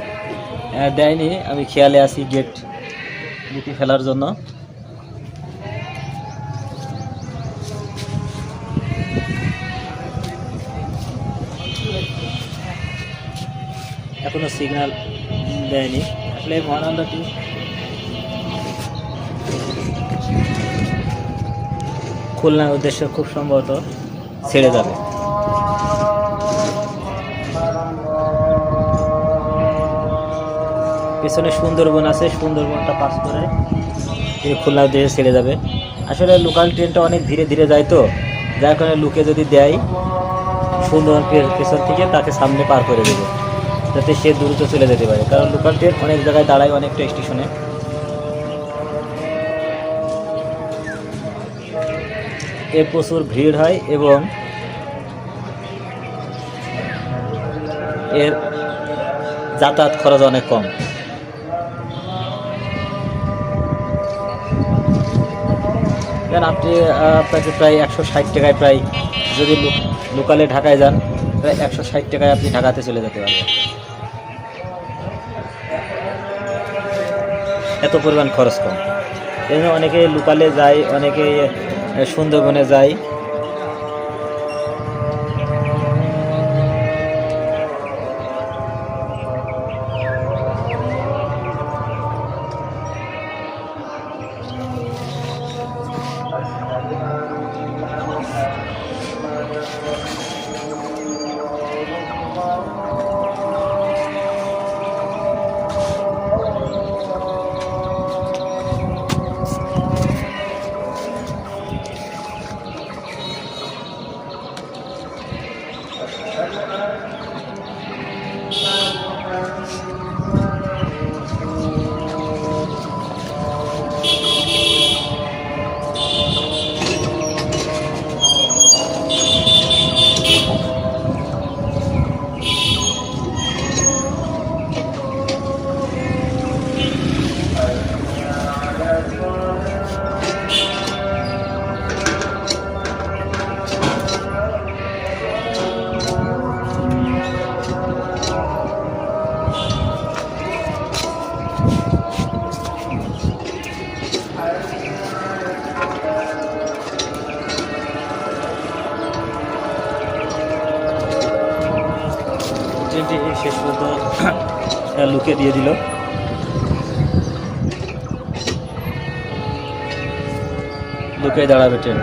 দেয়নি, আমি খেয়ালে আছি গেটটি ফেলার জন্য। এখনো সিগন্যাল দেয়নি। আসলে মহানন্দাটি খুলনার উদ্দেশ্যে খুব সম্ভবত ছেড়ে যাবে। পেছনে সুন্দরবন আছে, সুন্দরবনটা পাস করে খুলনার উদ্দেশ্যে ছেড়ে যাবে। আসলে লোকাল ট্রেনটা অনেক ধীরে ধীরে যায়, তো যার কারণে লুকে যদি দেয় সুন্দরবন পেছন থেকে তাকে সামনে পার করে দেবে, যাতে সে দ্রুত চলে যেতে পারে। কারণ লোকাল ট্রেন অনেক জায়গায় দাঁড়ায়, অনেকটা স্টেশনে। এর প্রচুর ভিড় হয় এবং এর যাতায়াত খরচ অনেক কম। আপনাকে প্রায় 160 টাকায়, প্রায় যদি লোকালে ঢাকায় যান প্রায় 160 টাকায় আপনি ঢাকাতে চলে যেতে পারবেন। এত পরিমাণ খরচ কম। এই জন্য অনেকে লোকালে যায়, অনেকে সুন্দরবনে যায়। লুকে দিয়ে দিল। লুকে দাঁড়াবে ট্রেন।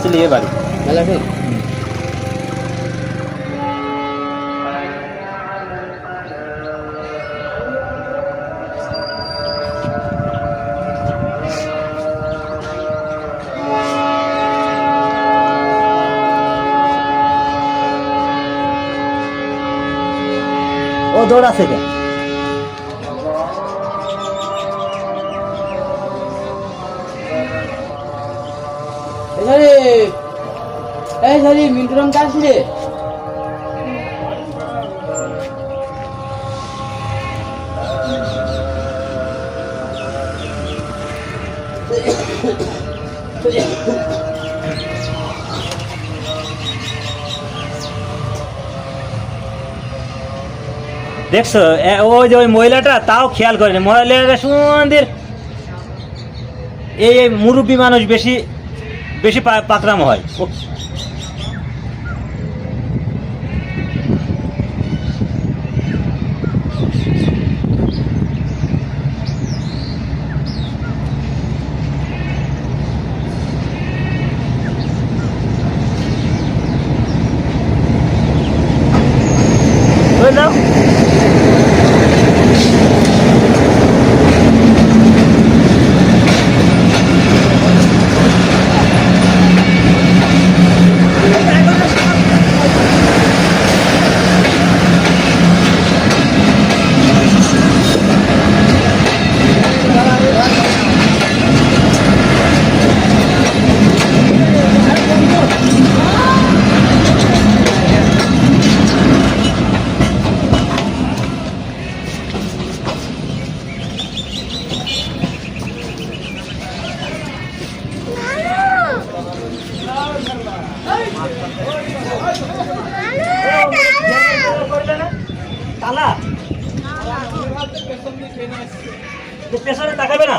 চলিয়ে বাড়ি ও দৌড় আছে কেন? মিন্টু রং কাজ রে দেখছো ওই যে ওই মহিলাটা তাও খেয়াল করেনি, মহিলাটা সুন্দর। এই মুরব্বী মানুষ বেশি বেশি পাকরাম হয়। বুঝলো? তালা পেছনে তাকাবে না।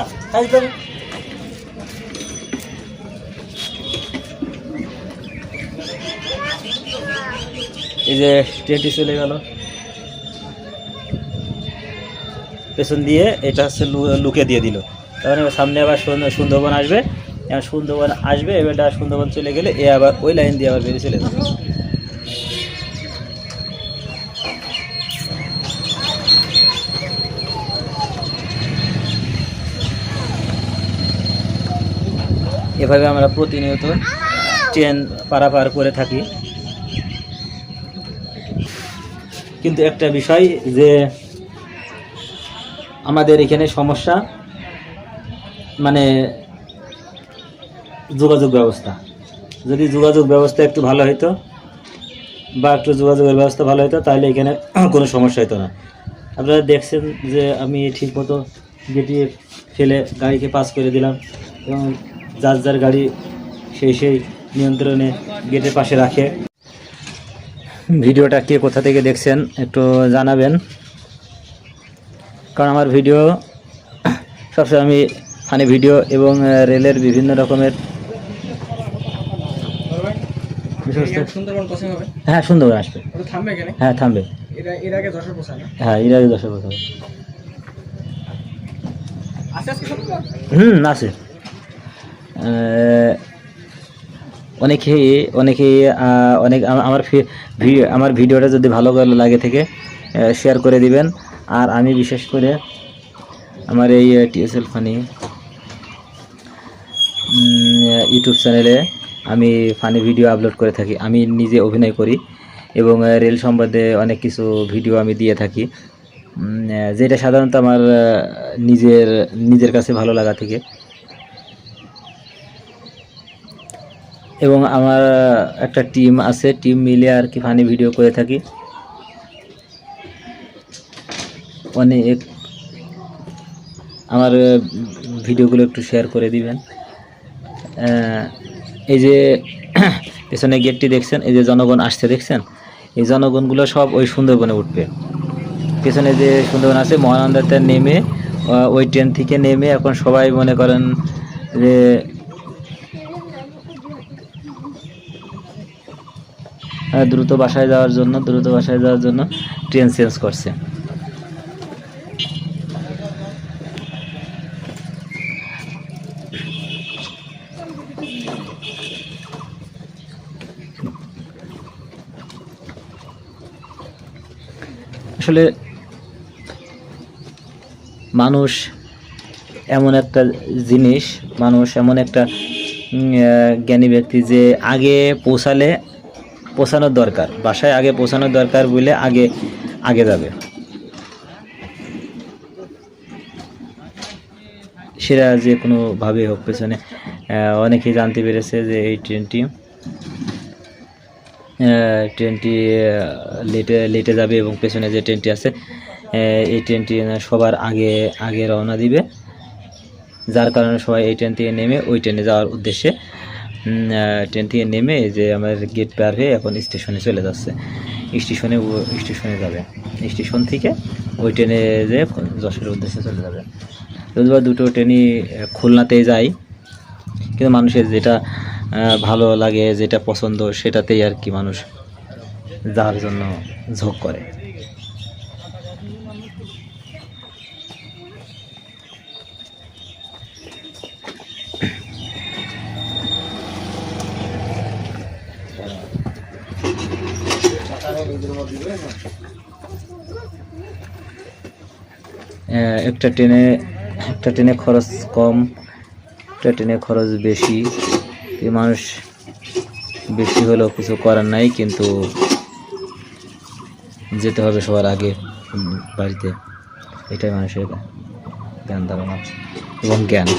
এই যে ট্রেনটি চলে গেল পেছন দিয়ে, এটা হচ্ছে লুকে দিয়ে দিল। তার মানে সামনে আবার সুন্দরবন আসবে, সুন্দরবন আসবে, এবারটা সুন্দরবন চলে গেলে এ আবার ওই লাইন দিয়ে আবার বেরিয়ে চলে যাবে। এভাবে আমরা প্রতিনিয়ত ট্রেন পারাপার করে থাকি। কিন্তু একটা বিষয় যে আমাদের এখানে সমস্যা, মানে যোগাযোগ ব্যবস্থা। যদি যোগাযোগ ব্যবস্থা একটু ভালো হতো বা একটু যোগাযোগের ব্যবস্থা ভালো হতো তাহলে এখানে কোনো সমস্যা হতো না। আপনারা দেখছেন যে আমি ঠিকমতো গেটে ফেলে গাড়িকে পাস করে দিলাম এবং যার যার গাড়ি সেই নিয়ন্ত্রণে গেটের পাশে রাখে। ভিডিওটা কে কোথা থেকে দেখছেন একটু জানাবেন, কারণ আমার ভিডিও সবসময় আমি ফানি ভিডিও এবং রেলের বিভিন্ন রকমের সুন্দরবন ক্রসিং হবে। হ্যাঁ সুন্দরবন আসবে। ওটা থামবে এখানে? হ্যাঁ থামবে। এর আগে যশোর পৌঁছাবে। হ্যাঁ এর আগে 10 বছর। আজকে সুন্দরবন? আছে। অনেকেই অনেক আমার ভিডিওটা যদি ভালো লাগে থেকে শেয়ার করে দিবেন। আর আমি বিশেষ করে আমার এই টিএসএল ফানি ইউটিউব চ্যানেলে আমি ফানি ভিডিও আপলোড করে থাকি। আমি নিজে অভিনয় করি এবং রেল সম্বন্ধে অনেক কিছু ভিডিও আমি দিয়ে থাকি, যেটা সাধারণত আমার নিজের কাছে ভালো লাগা থেকে। এবং আমার একটা টিম আছে, টিম মিলে আর কি ফানি ভিডিও করে থাকি। অনেক আমার ভিডিওগুলো একটু শেয়ার করে দিবেন। এই যে পেছনে গেটটি দেখছেন, এই যে জনগণ আসছে দেখছেন, এই জনগণগুলো সব ওই সুন্দরবনে উঠবে। পেছনে যে সুন্দরবন আছে মহানন্দাতে নেমে ওই ট্রেন থেকে নেমে এখন সবাই মনে করেন যে দ্রুত বাসায় যাওয়ার জন্য ট্রেন চেঞ্জ করছে। আসলে মানুষ এমন একটা জিনিস, মানুষ এমন একটা জ্ঞানী ব্যক্তি যে আগে পৌঁছানোর দরকার, বাসায় আগে পৌঁছানোর দরকার বলে আগে যাবে। সেটা যে কোনোভাবে হোক পেছনে অনেকেই জানতে পেরেছে যে এই ট্রেনটি লেটে যাবে এবং পেছনে যে ট্রেনটি আছে এই ট্রেনটি সবার আগে রওনা দিবে, যার কারণে সবাই এই ট্রেন থেকে নেমে ওই ট্রেনে যাওয়ার উদ্দেশ্যে ট্রেন থেকে নেমে যে আমাদের গেট পার হয়ে এখন স্টেশনে চলে যাচ্ছে। স্টেশনে যাবে, স্টেশন থেকে ওই ট্রেনে যে যশোরের উদ্দেশ্যে চলে যাবে। যদিও দুটো ট্রেনই খুলনাতেই যায়, কিন্তু মানুষের যেটা ভালো লাগে, যেটা পছন্দ, সেটাতেই আর কি মানুষ যাওয়ার জন্য ঝোঁক করে। একটা ট্রেনে খরচ কম, একটা ট্রেনে খরচ বেশি। মানুষ বেশি হলেও কিছু করার নাই, কিন্তু যেতে হবে সবার আগে বাড়িতে। এটাই মানুষের জ্ঞান ধারণা এবং জ্ঞান।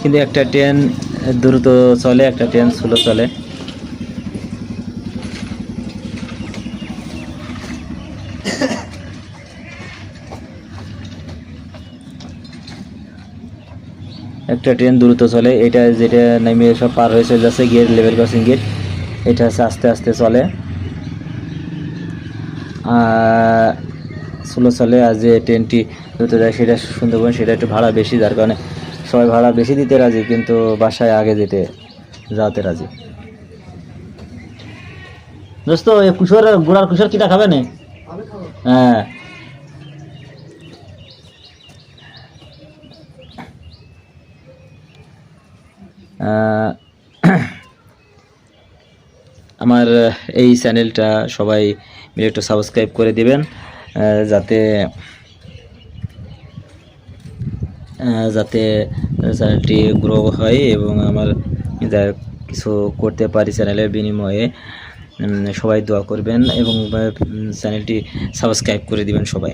কিন্তু একটা ট্রেন দ্রুত চলে, একটা ট্রেন স্লো চলে। একটা ট্রেন দ্রুত চলে, এটা যেটা নেমে সব পার হয়ে চলে যাচ্ছে গেট, লেভেল ক্রসিং গেট। এটা হচ্ছে আস্তে আস্তে চলে, স্লো চলে। আর যে ট্রেনটি দ্রুত যায় সেটা সুন্দরবন, সেটা একটু ভাড়া বেশি, যার কারণে সবাই ভাড়া বেশি দিতে রাজি, কিন্তু বাসায় আগে যাতে রাজি। দোস্ত এই গুড়ার কুসর কিটা খাবে না? হ্যাঁ, আমার এই চ্যানেলটা সবাই মিলে একটু সাবস্ক্রাইব করে দিবেন, যাতে চ্যানেলটি গ্রো হয় এবং আমার যা কিছু করতে পারি চ্যানেলের বিনিময়ে। সবাই দোয়া করবেন এবং চ্যানেলটি সাবস্ক্রাইব করে দিবেন সবাই।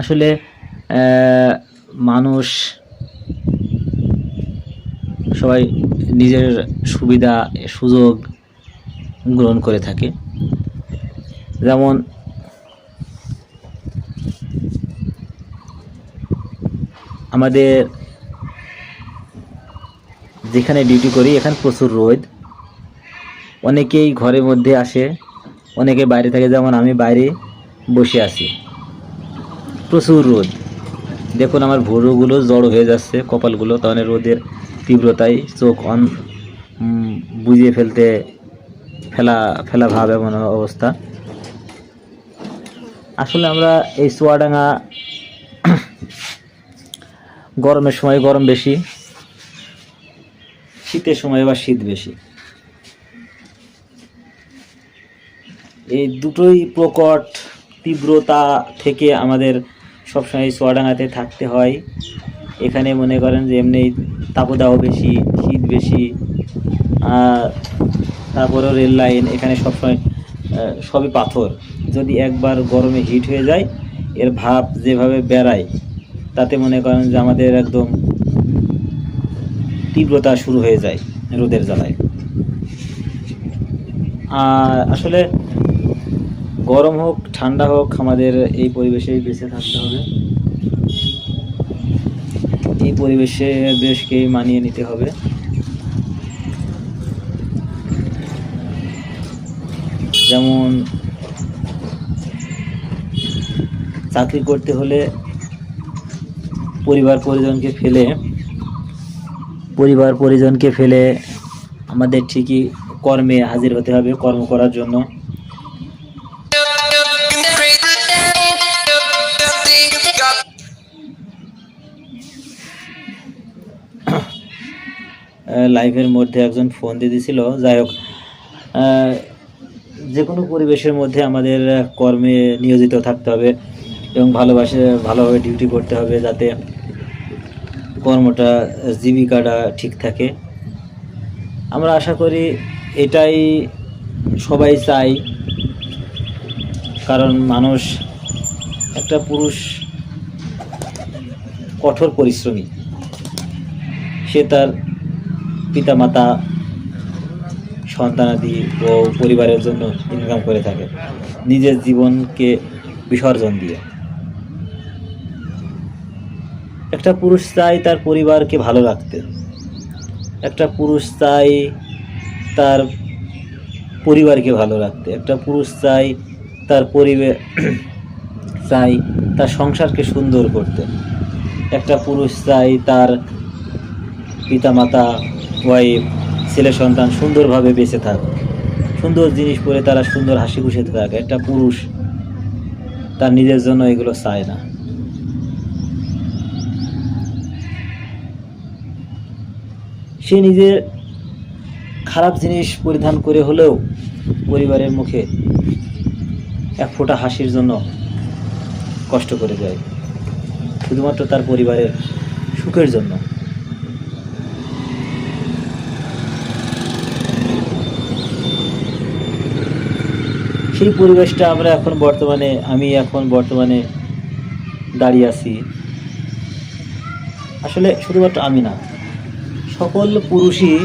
আসলে মানুষ সবাই নিজের সুবিধা সুযোগ গ্রহণ করে থাকে। যেমন আমাদের যেখানে ডিউটি করি এখানে প্রচুর রোদ, অনেকেই ঘরের মধ্যে আসে, অনেকে বাইরে থাকে। যেমন আমি বাইরে বসে আছি, প্রচুর রোদ। দেখুন আমার ভুরুগুলো জড়ো হয়ে যাচ্ছে, কপালগুলো, তাহলে রোদের তীব্রতায় চোখ বুঝিয়ে ফেলা ভাব, এমন অবস্থা। আসলে আমরা এই চুয়াডাঙ্গা গরমের সময় গরম বেশি, শীতের সময় আবার শীত বেশি। এই দুটোই প্রকট তীব্রতা থেকে আমাদের সবসময় চুয়াডাঙ্গাতে থাকতে হয়। এখানে মনে করেন যে এমনি তাপদাহ বেশি, শীত বেশি, তারপরেও রেল লাইন, এখানে সবসময় সবই পাথর। যদি একবার গরমে হিট হয়ে যায়, এর ভাব যেভাবে বেড়ায়, তাতে মনে করেন যে আমাদের একদম তীব্রতা শুরু হয়ে যায় রোদের জ্বালায়। আসলে গরম হোক ঠান্ডা হোক আমাদের এই পরিবেশেই বেঁচে থাকতে হবে, এই পরিবেশে দেশকে মানিয়ে নিতে হবে। যেমন চাকরি করতে হলে পরিবার পরিজনকে ফেলে আমাদের ঠিকই কর্মে হাজির হতে হবে, কর্ম করার জন্য। লাইফের মধ্যে একজন ফোন দিয়ে দিয়েছিল। যাই হোক, যে কোনো পরিবেশের মধ্যে আমাদের কর্মে নিয়োজিত থাকতে হবে এবং ভালোভাবে ডিউটি করতে হবে, যাতে কর্মটা জীবিকাটা ঠিক থাকে। আমরা আশা করি এটাই সবাই চাই, কারণ মানুষ, একটা পুরুষ কঠোর পরিশ্রমী, সে তার পিতামাতা, সন্তানাদি ও পরিবারের জন্য ইনকাম করে থাকে, নিজের জীবনকে বিসর্জন দিয়ে। একটা পুরুষ চায় তার পরিবারকে ভালো রাখতে, একটা পুরুষ চায় তার পরিবারকে ভালো রাখতে, একটা পুরুষ চায় তার তার সংসারকে সুন্দর করতে, একটা পুরুষ চায় তার পিতামাতা, ওয়াইফ, ছেলে সন্তান সুন্দরভাবে বেঁচে থাক, সুন্দর জিনিস পরে তারা সুন্দর হাসি খুশিতে থাকে। একটা পুরুষ তার নিজের জন্য এগুলো চায় না। সে নিজের খারাপ জিনিস পরিধান করে হলেও পরিবারের মুখে এক ফোঁটা হাসির জন্য কষ্ট করে যায়, শুধুমাত্র তার পরিবারের সুখের জন্য। সেই পরিবেশটা আমি এখন বর্তমানে দাঁড়িয়ে আছি। আসলে শুধুমাত্র আমি না, সকল পুরুষই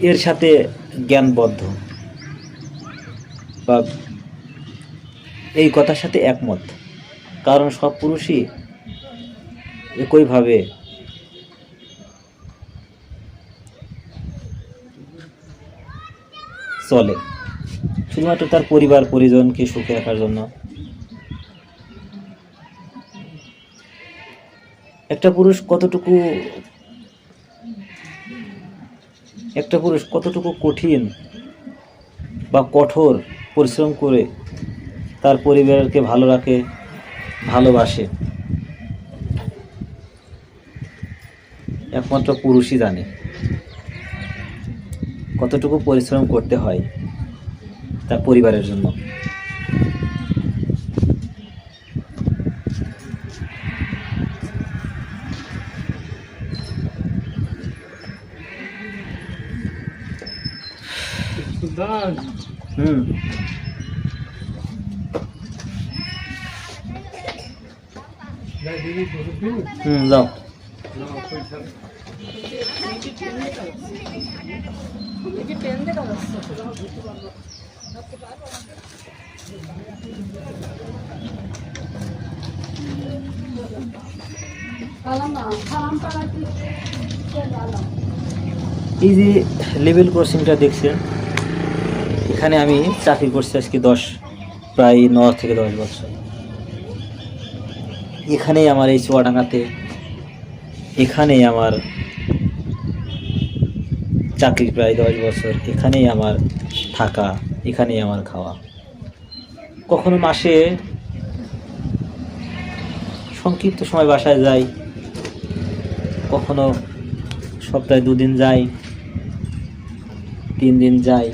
এর সাথে জ্ঞানবদ্ধ বা এই কথার সাথে একমত, কারণ সব পুরুষই একইভাবে চলে, শুধুমাত্র তার পরিবার পরিজনকে সুখে রাখার জন্য। একটা পুরুষ কতটুকু কঠিন বা কঠোর পরিশ্রম করে তার পরিবারকে ভালো রাখে, ভালোবাসে, একমাত্র পুরুষই জানে কতটুকু পরিশ্রম করতে হয় তার পরিবারের জন্য। যাও। এই যে লেভেল ক্রসিংটা দেখছেন, এখানে আমি চাকরি করছি আজকে প্রায় 9 থেকে 10 বছর। এখানেই আমার এই চুয়াডাঙ্গাতে, এখানেই আমার চাকরি প্রায় 10 বছর, এখানেই আমার থাকা, এখানেই আমার খাওয়া। কখনো মাসে সংক্ষিপ্ত সময় বাসায় যাই, কখনো সপ্তাহে 2 দিন যাই, 3 দিন যাই।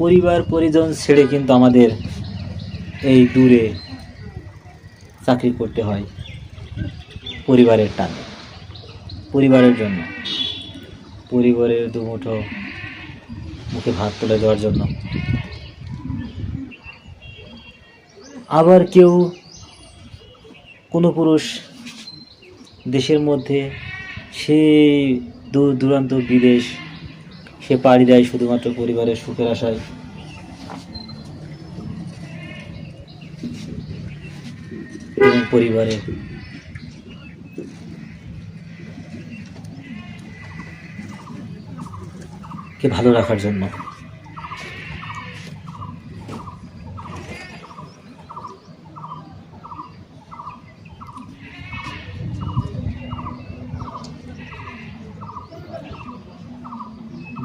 পরিবার পরিজন ছেড়ে কিন্তু আমাদের এই দূরে চাকরি করতে হয় পরিবারের টানে, পরিবারের জন্য, পরিবারের দুমুঠো মুখে ভাত তুলে দেওয়ার জন্য। আবার কোনো পুরুষ দেশের মধ্যে সেই দূর দূরান্ত বিদেশ সে পাড়ি দেয় শুধুমাত্র পরিবারের সুখের আশায়। এবং পরিবারের কে ভালো রাখার জন্য।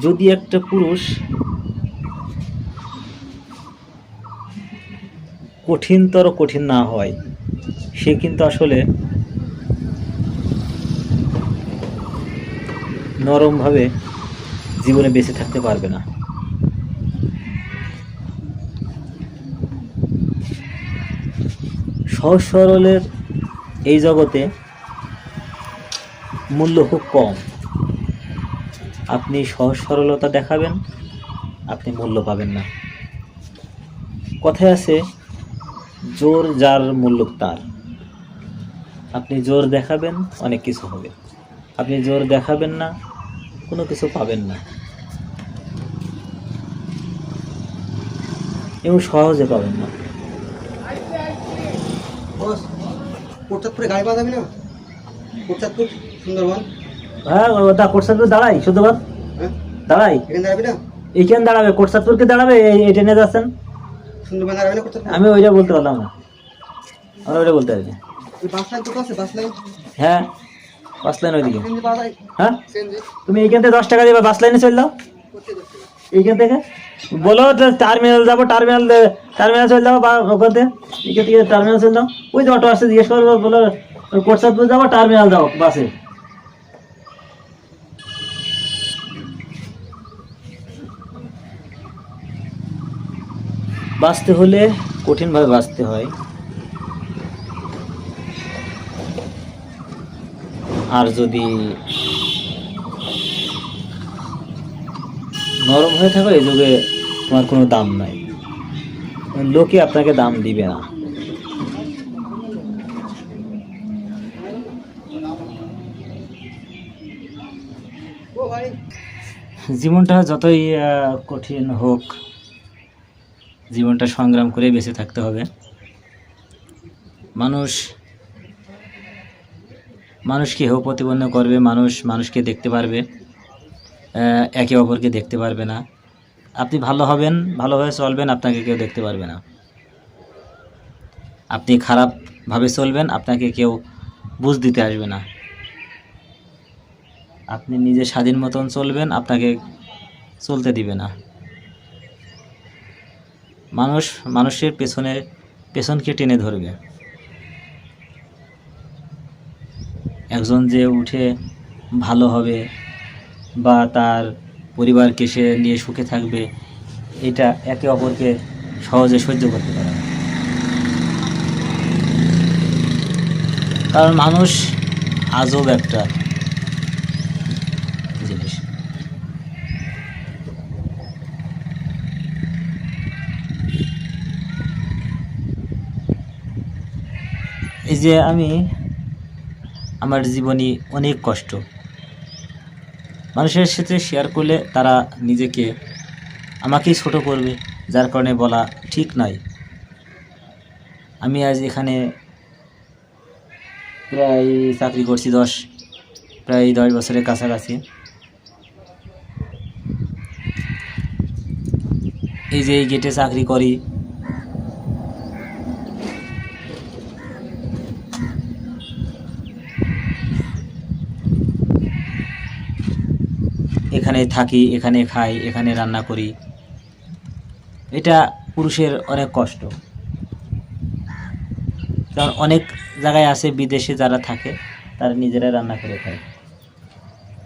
যদি একটা পুরুষ কঠিন না হয়, সে কিন্তু আসলে নরমভাবে জীবনে বেঁচে থাকতে পারবে না। সহজ সরলের এই জগতে মূল্য খুব কম। আপনি সহজ সরলতা দেখাবেন, আপনি মূল্য পাবেন না। কথায় আছে, জোর যার মূল্য তার। আপনি জোর দেখাবেন, অনেক কিছু হবে। আপনি জোর দেখাবেন না, কোনো কিছু পাবেন না, এবং সহজে পাবেন না। কোটচাঁদপুরে গাড়ি পাওয়া যাবে না? কোটচাঁদপুর সুন্দরবন, হ্যাঁ, ওটা কোটচাঁদপুর দাঁড়াই, শুদ্ধবাদ হ্যাঁ দাঁড়াই। এখানে দাঁড়াবি না? এইখানে দাঁড়াবে, কোটচাঁদপুরকে দাঁড়াবে, এই ট্রেনে যাচ্ছেন। সুন্দরবন দাঁড়াবি না কোটচাঁদপুর? আমি ওইটা বলতে পারলাম না, আমরা ওইটা বলতে পারি না। ওই বাস লাইন তো আছে, বাস লাইন হ্যাঁ, বাস লাইন ওইদিকে। সিএনজি পাওয়া যায়? হ্যাঁ, সিএনজি তুমি এইখান থেকে 10 টাকা দিবে, বাস লাইনে চলে যাও। এইখান থেকে বলো টার্মিনাল যাবো, টার্মিনাল চলে যাবো, বা ওখান থেকে এখান থেকে টার্মিনাল চলে যাও। ওই যে অটো আসছে, জিজ্ঞেস করবো, বলো কোটচাঁদপুর যাবো, টার্মিনাল যাও বাসে। বাঁচতে হলে কঠিনভাবে বাঁচতে হয়, আর যদি নরম হয়ে থাকো, এই যুগে তোমার কোনো দাম নাই, লোকে আপনাকে দাম দিবে না। জীবনটা যতই কঠিন হোক, জীবনটা সংগ্রাম করে বেঁচে থাকতে হবে। মানুষকে হেয় প্রতিপন্ন করবে, মানুষকে দেখতে পারবে, একে অপরকে দেখতে পারবে না। আপনি ভালো হবেন, ভালোভাবে চলবেন, আপনাকে কেউ দেখতে পারবে না। আপনি খারাপভাবে চলবেন, আপনাকে কেউ বুঝ দিতে আসবে না। আপনি নিজে স্বাধীন মতন চলবেন, আপনাকে চলতে দিবে না। মানুষের পেছনকে টেনে ধরবে। একজন যে উঠে ভালো হবে বা তার পরিবারকে সে নিয়ে সুখে থাকবে, এটা একে অপরকে সহজে সহ্য করতে পারে না। কারণ মানুষ আজব একটা জিনিস। এই যে আমার জীবনী অনেক কষ্ট, মানুষের সাথে শেয়ার করলে তারা আমাকেই ছোট করবে, যার কারণে বলা ঠিক নয়। আমি আজ এখানে প্রায় চাকরি করছি, প্রায় 10 বছরের কাছাকাছি। এই যে এই গেটে চাকরি করি, এখানে থাকি, এখানে খাই, এখানে রান্না করি। এটা পুরুষের অনেক কষ্ট। কারণ অনেক জায়গায় আছে বিদেশে যারা থাকে, তারা নিজেরা রান্না করে খায়।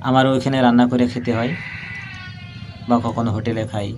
আমারও ওইখানে রান্না করে খেতে হয়, বা কখনো হোটেলে খাই।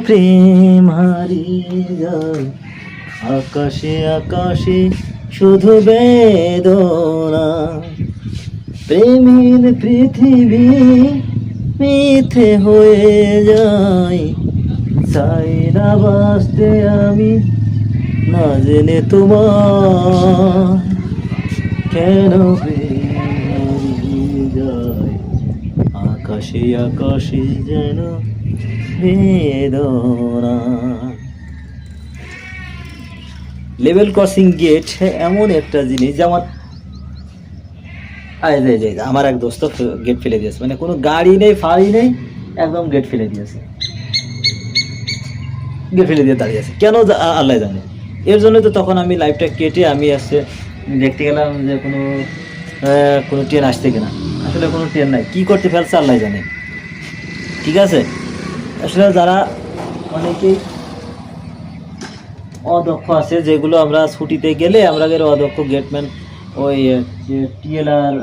প্রেম হারিয়ে যায়, আকাশে আকাশে শুধু বেদনা, প্রেমের পৃথিবী মিথ্যে হয়ে যায়, চাই না বাঁচতে আমি না জেনে তোমার, কেন প্রেম হারিয়ে যায়, আকাশে আকাশে যেন বেদনা। লেভেল ক্রসিং গেট এমন একটা জিনিস, যেমন আমার এক দোস্ত গেট ফেলে দিয়েছে, মানে কোনো গাড়ি নেই ফাড়ি নেই, একদম গেট ফেলে দিয়েছে, গেট ফেলে দিয়ে দাঁড়িয়ে আছে, কেন আল্লাহ জানে। এর জন্য তো তখন আমি লাইভটা কেটে আমি আসছে দেখতে গেলাম যে কোনো ট্রেন আসছে কিনা, আসলে কোনো ট্রেন নাই, কি করতে ফেলছে আল্লাহ জানে। ঠিক আছে, আসলে যারা অনেকেই অদক্ষ আছে, যেগুলো আমরা ছুটিতে গেলে আমরা অদক্ষ গেটম্যান ওই টিএলআর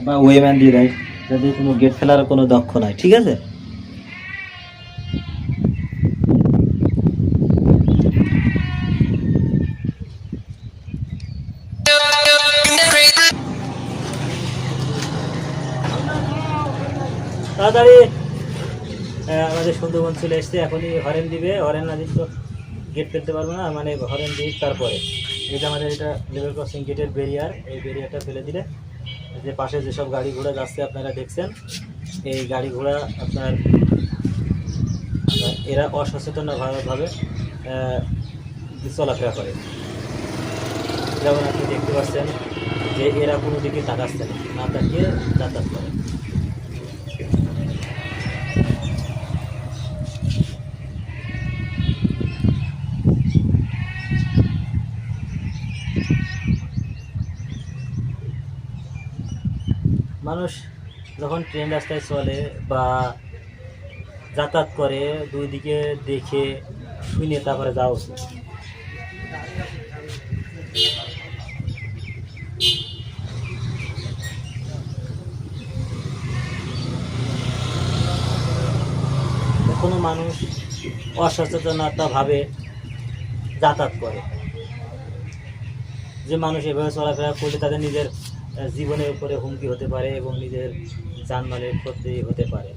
বা ওয়েম্যান দিয়ে দেয়, যাদের কোনো গেট ফেলার কোনো দক্ষ নাই। ঠিক আছে, তাড়াতাড়ি আমাদের সুন্দরবন চলে এসছে, এখনই হরেন দিবে, হরেন না দিলে তো গেট ফেলতে পারবো না, মানে হরেন দিই তারপরে। এটা আমাদের এটা লেভেল ক্রসিং গেটের ব্যারিয়ার, এই ব্যারিয়ারটা ফেলে দিলে যে পাশে যেসব গাড়ি ঘোড়া যাচ্ছে আপনারা দেখছেন, এই গাড়ি ঘোড়া আপনার এরা অসচেতনভাবে চলাফেরা করে। যেমন আপনি দেখতে পাচ্ছেন যে এরা কোনো দিকে তাকাচ্ছে না, তাকিয়ে যাতায়াত করে। মানুষ যখন ট্রেন রাস্তায় চলে বা যাতায়াত করে, দুই দিকে দেখে শুনে তারপরে যাওয়া উচিত। কোনো মানুষ অসচেতনতাভাবে যাতায়াত করে, যে মানুষ এভাবে চলাফেরা করলে তাদের নিজের জীবনের উপরে হুমকি হতে পারে এবং নিজের জানমালের ক্ষতি হতে পারে।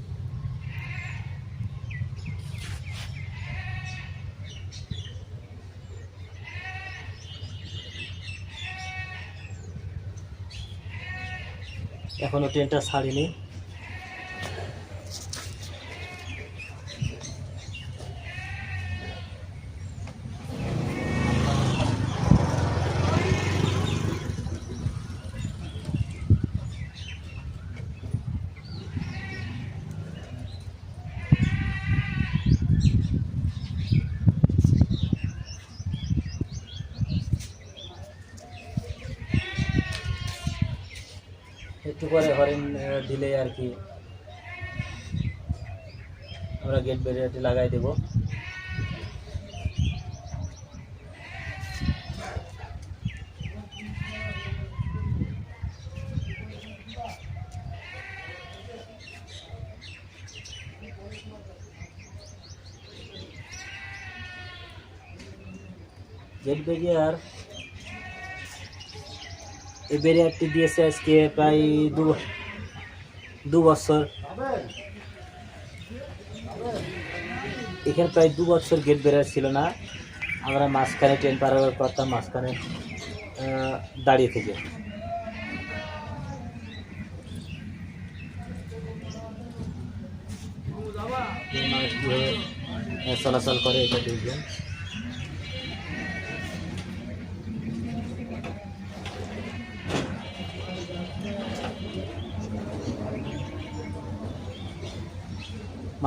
এখনো ট্রেনটা ছাড়িনি, একটু পরে হরেন দিলে আর কি আমরা গেট ব্যারিয়ারটি লাগাই দেব। গেট ব্যারিয়ার, এই ব্যারিয়ারটি দিয়েছে আজকে প্রায় দু বছর, এখানে প্রায় 2 বছর গেট ব্যারিয়ার ছিল না, আমরা মাঝখানে ট্রেন পার করতাম, মাঝখানে দাঁড়িয়ে থেকে। মানুষ কীভাবে চলাচল করে এটা দেখবেন।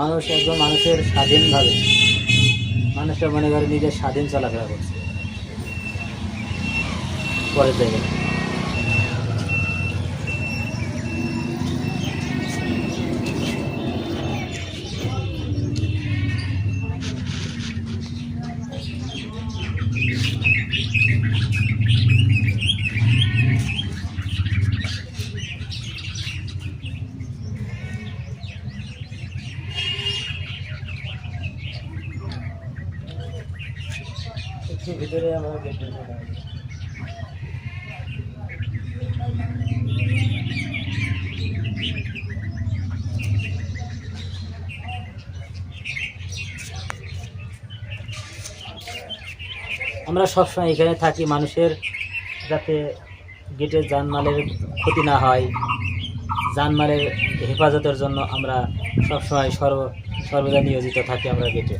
মানুষ একদম মানুষের স্বাধীনভাবে, মানুষটা মনে করে নিজের স্বাধীন চলাফেরা করছে পরের জায়গায়। একটু ভিতরে আমরা গেটে আমরা সবসময় এখানে থাকি মানুষের যাতে গেটের জানমালের ক্ষতি না হয়, জানমালের হেফাজতের জন্য আমরা সবসময় সর্বদা নিয়োজিত থাকি আমরা গেটে।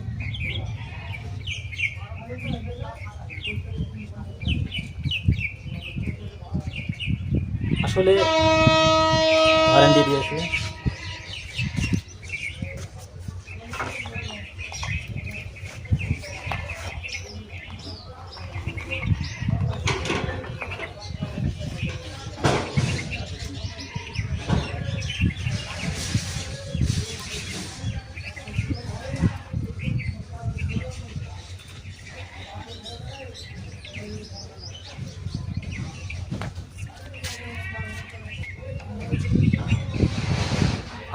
আসলে হরেন দিয়ে দিয়েছে।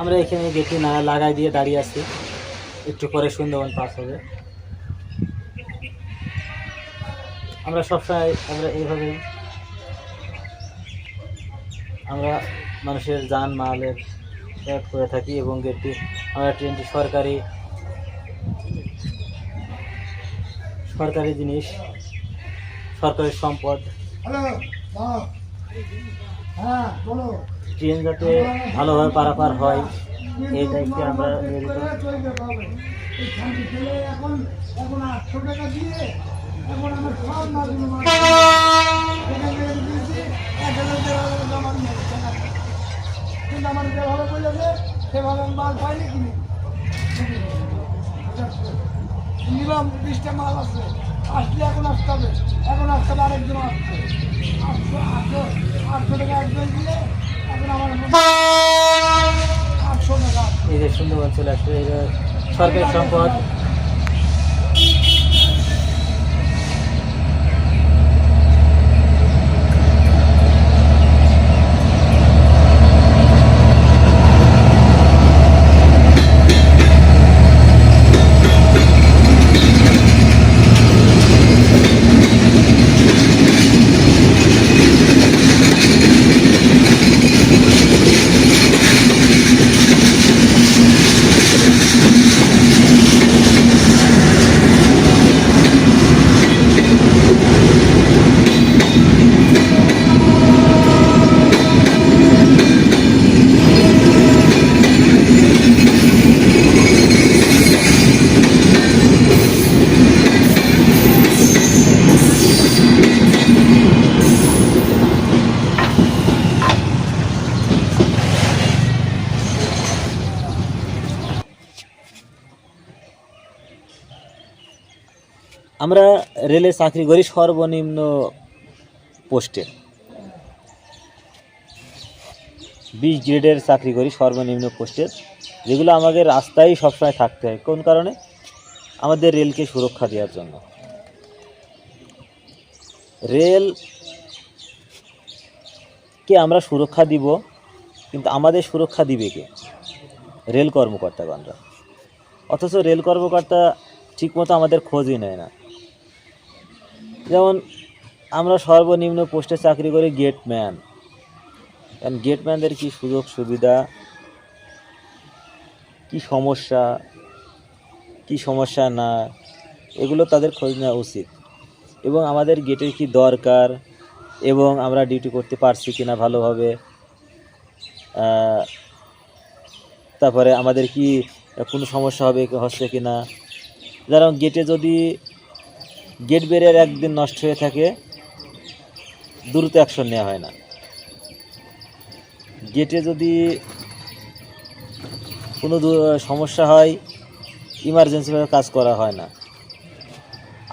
আমরা এখানে গেটে না লাগাই দিয়ে দাঁড়িয়ে আছি, একটু পরে সুন্দরবন পাস হবে। আমরা সবসময় আমরা এইভাবে আমরা মানুষের যান মালের করে থাকি এবং গেটটি আমরা ট্রেনটি সরকারি জিনিস, সরকারি সম্পদ। ট্রেন যাতে ভালোভাবে পারাপার হয় এই দায়িত্বে আমরা নিয়োজিত। নিলাম 20টা মাল আছে, আসলে এখন আসতে হবে, আরেকজন আসছে 800 টাকা একজন দিলে এখন আমার 800 টাকা। এই যে সুন্দরবন চলে আসবে, এই যে সরকারি সম্পদ। আমরা রেলে চাকরি করি সর্বনিম্ন পোস্টে, 20 গ্রেডের চাকরি করি সর্বনিম্ন পোস্টের, যেগুলো আমাদের রাস্তায় সবসময় থাকতে হয়। কোন কারণে? আমাদের রেলকে সুরক্ষা দেওয়ার জন্য। রেলকে আমরা সুরক্ষা দিব, কিন্তু আমাদের সুরক্ষা দিবে কে? রেল কর্মকর্তাগণরা। অথচ রেল কর্মকর্তা ঠিকমতো আমাদের খোঁজই নেয় না। যেমন আমরা সর্বনিম্ন পোস্টে চাকরি করি গেটম্যান, কারণ গেটম্যানদের কী সুযোগ সুবিধা, কি সমস্যা না, এগুলো তাদের খোঁজ নেওয়া উচিত। এবং আমাদের গেটের কি দরকার এবং আমরা ডিউটি করতে পারছি কিনা ভালোভাবে, তারপরে আমাদের কি কোনো সমস্যা হচ্ছে কিনা। যারা গেটে যদি গেট ব্যারিয়ার একদিন নষ্ট হয়ে থাকে, দ্রুত অ্যাকশন নেওয়া হয় না। গেটে যদি কোনো সমস্যা হয়, ইমার্জেন্সিভাবে কাজ করা হয় না।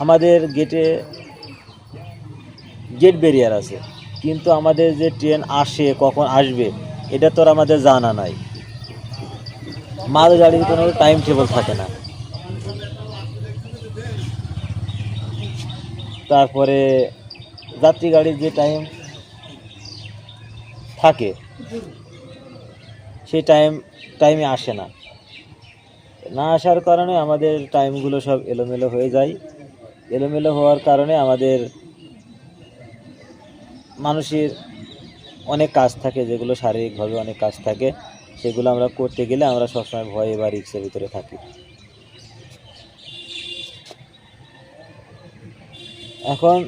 আমাদের গেট ব্যারিয়ার আছে, কিন্তু আমাদের যে ট্রেন আসে কখন আসবে এটা তো আর আমাদের জানা নাই। মালগাড়ির কোনো টাইম টেবিল থাকে না। তারপরে যাত্রী গাড়ির যে থাকে সেই টাইমে আসে না আসার কারণে আমাদের টাইমগুলো সব এলোমেলো হয়ে যায় এলোমেলো হওয়ার কারণে আমাদের মানুষের অনেক কাজ থাকে, যেগুলো শারীরিকভাবে অনেক কাজ থাকে, সেগুলো আমরা করতে গেলে আমরা সবসময় ভয়ে বা রিস্কের ভিতরে থাকি। এখন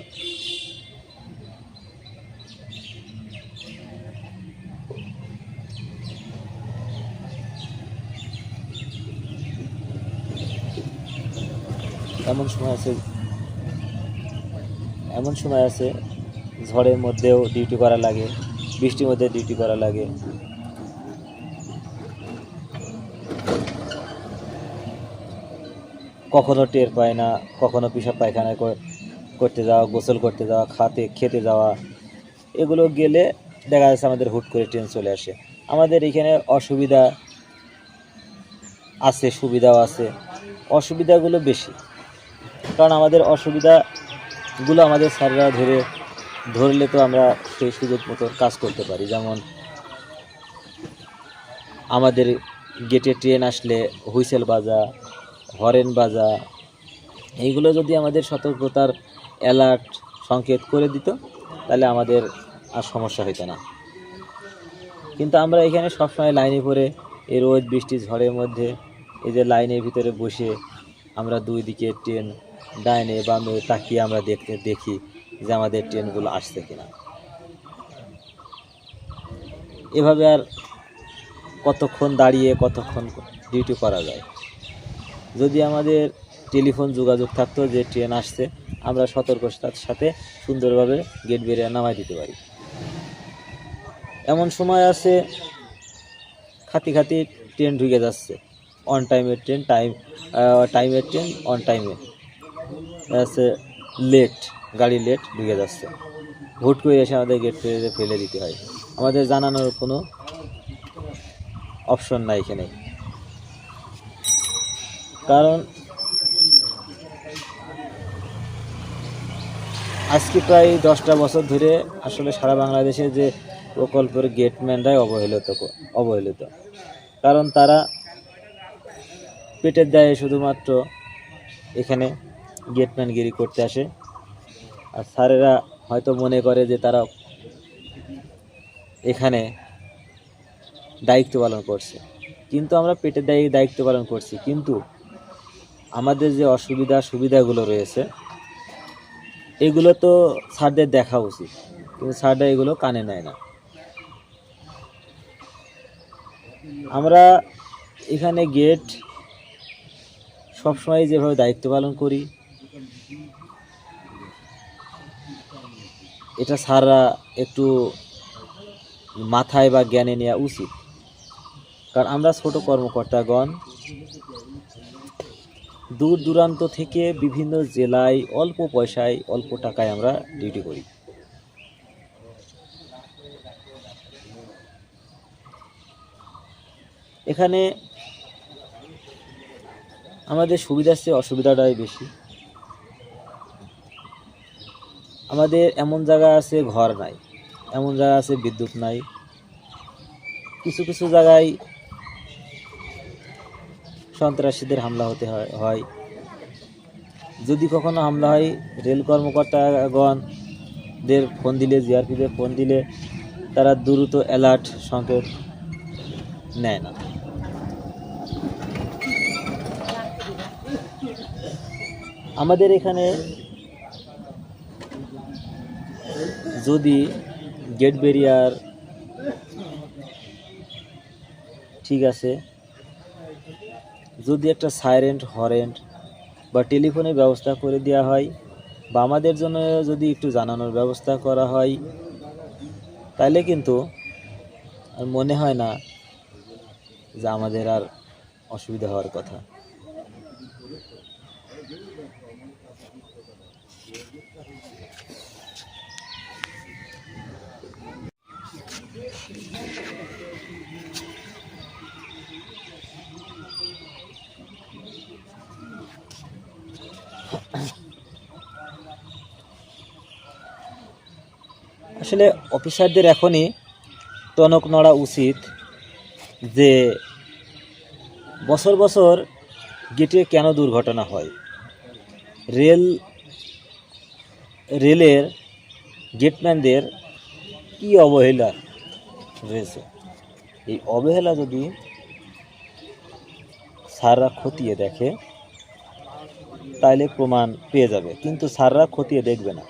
এমন সময় আছে ঝড়ের মধ্যেও ডিউটি করা লাগে, বৃষ্টির মধ্যে ডিউটি করা লাগে। কখনো টের পায় না, কখনো পেশাব পায়খানা করতে যাওয়া, গোসল করতে যাওয়া, খেতে যাওয়া, এগুলো গেলে দেখা যাচ্ছে আমাদের হুট করে ট্রেন চলে আসে। আমাদের এখানে অসুবিধা আছে, সুবিধাও আছে। অসুবিধাগুলো বেশি, কারণ আমাদের অসুবিধাগুলো আমাদের স্যাররা ধরলে তো আমরা সেই সুযোগ মতো কাজ করতে পারি। যেমন আমাদের গেটে ট্রেন আসলে হুইসেল বাজা, হরেন বাজা, এইগুলো যদি আমাদের সতর্কতার অ্যালার্ট সংকেত করে দিত, তাহলে আমাদের আর সমস্যা হইতো না। কিন্তু আমরা এখানে সবসময় লাইনে পড়ে এই রোদ বৃষ্টি ঝড়ের মধ্যে এই যে লাইনের ভিতরে বসে আমরা দুই দিকে ট্রেন ডাইনে বামে তাকিয়ে আমরা দেখি যে আমাদের ট্রেনগুলো আসছে কিনা। এভাবে আর কতক্ষণ দাঁড়িয়ে কতক্ষণ ডিউটি করা যায়? যদি আমাদের টেলিফোন যোগাযোগ থাকতো যে ট্রেন আসছে, আমরা সতর্কতার সাথে সুন্দরভাবে গেট বেরিয়ে নামাই দিতে পারি। এমন সময় আছে খাতি ট্রেন ঢুকে যাচ্ছে, অন টাইমের ট্রেন, টাইমের ট্রেন অন টাইমে আছে, লেট গাড়ি লেট ঢুকে যাচ্ছে, হুট করে এসে আমাদের গেট ফেলে দিতে হয়। আমাদের জানানোর কোনো অপশন নাই এখানে, কারণ আজকে প্রায় 10টা বছর ধরে আসলে সারা বাংলাদেশে যে প্রকল্পের গেটম্যানরাই অবহেলিত। কারণ তারা পেটের দায়ে শুধুমাত্র এখানে গেটম্যানগিরি করতে আসে, আর স্যারেরা হয়তো মনে করে যে তারা এখানে দায়িত্ব পালন করছে। কিন্তু আমরা পেটের দায়ে দায়িত্ব পালন করছি, কিন্তু আমাদের যে সুবিধাগুলো রয়েছে এগুলো তো স্যারদের দেখা উচিত, কিন্তু স্যাররা এগুলো কানে নেয় না। আমরা এখানে গেট সবসময় যেভাবে দায়িত্ব পালন করি, এটা স্যাররা একটু মাথায় বা জ্ঞানে নেওয়া উচিত। কারণ আমরা ছোট কর্মকর্তাগণ দূর দূরান্ত থেকে বিভিন্ন জেলায় অল্প পয়সায় অল্প টাকায় আমরা ডিউটি করি। এখানে আমাদের সুবিধার চেয়ে অসুবিধাটাই বেশি। আমাদের এমন জায়গা আছে ঘর নাই, এমন জায়গা আছে বিদ্যুৎ নাই, কিছু জায়গায় সন্ত্রাসীদের হামলা হতে হয়। যদি কখনো হামলা হয়, রেল কর্মকর্তাগণদের ফোন দিলে, জিআরপিদের ফোন দিলে তারা দ্রুত অ্যালার্ট সংকেত নেয় না। আমাদের এখানে যদি গেট ব্যারিয়ার ঠিক আছে, যদি একটা সাইরেন্ট হরেন্ট বা টেলিফোনের ব্যবস্থা করে দেওয়া হয়, বা আমাদের জন্য যদি একটু জানানোর ব্যবস্থা করা হয়, তাহলে কিন্তু আর মনে হয় না যে আমাদের আর অসুবিধা হওয়ার কথা। আসলে অফিসারদের এখনই টনক নড়া উচিত যে বছর বছর গেটে কেন দুর্ঘটনা হয়। রেল রেলের গেটম্যানদের কি অবহেলা রয়েছে। এই অবহেলা যদি স্যাররা খতিয়ে দেখে তাহলে প্রমাণ পেয়ে যাবে, কিন্তু স্যাররা খতিয়ে দেখবে না।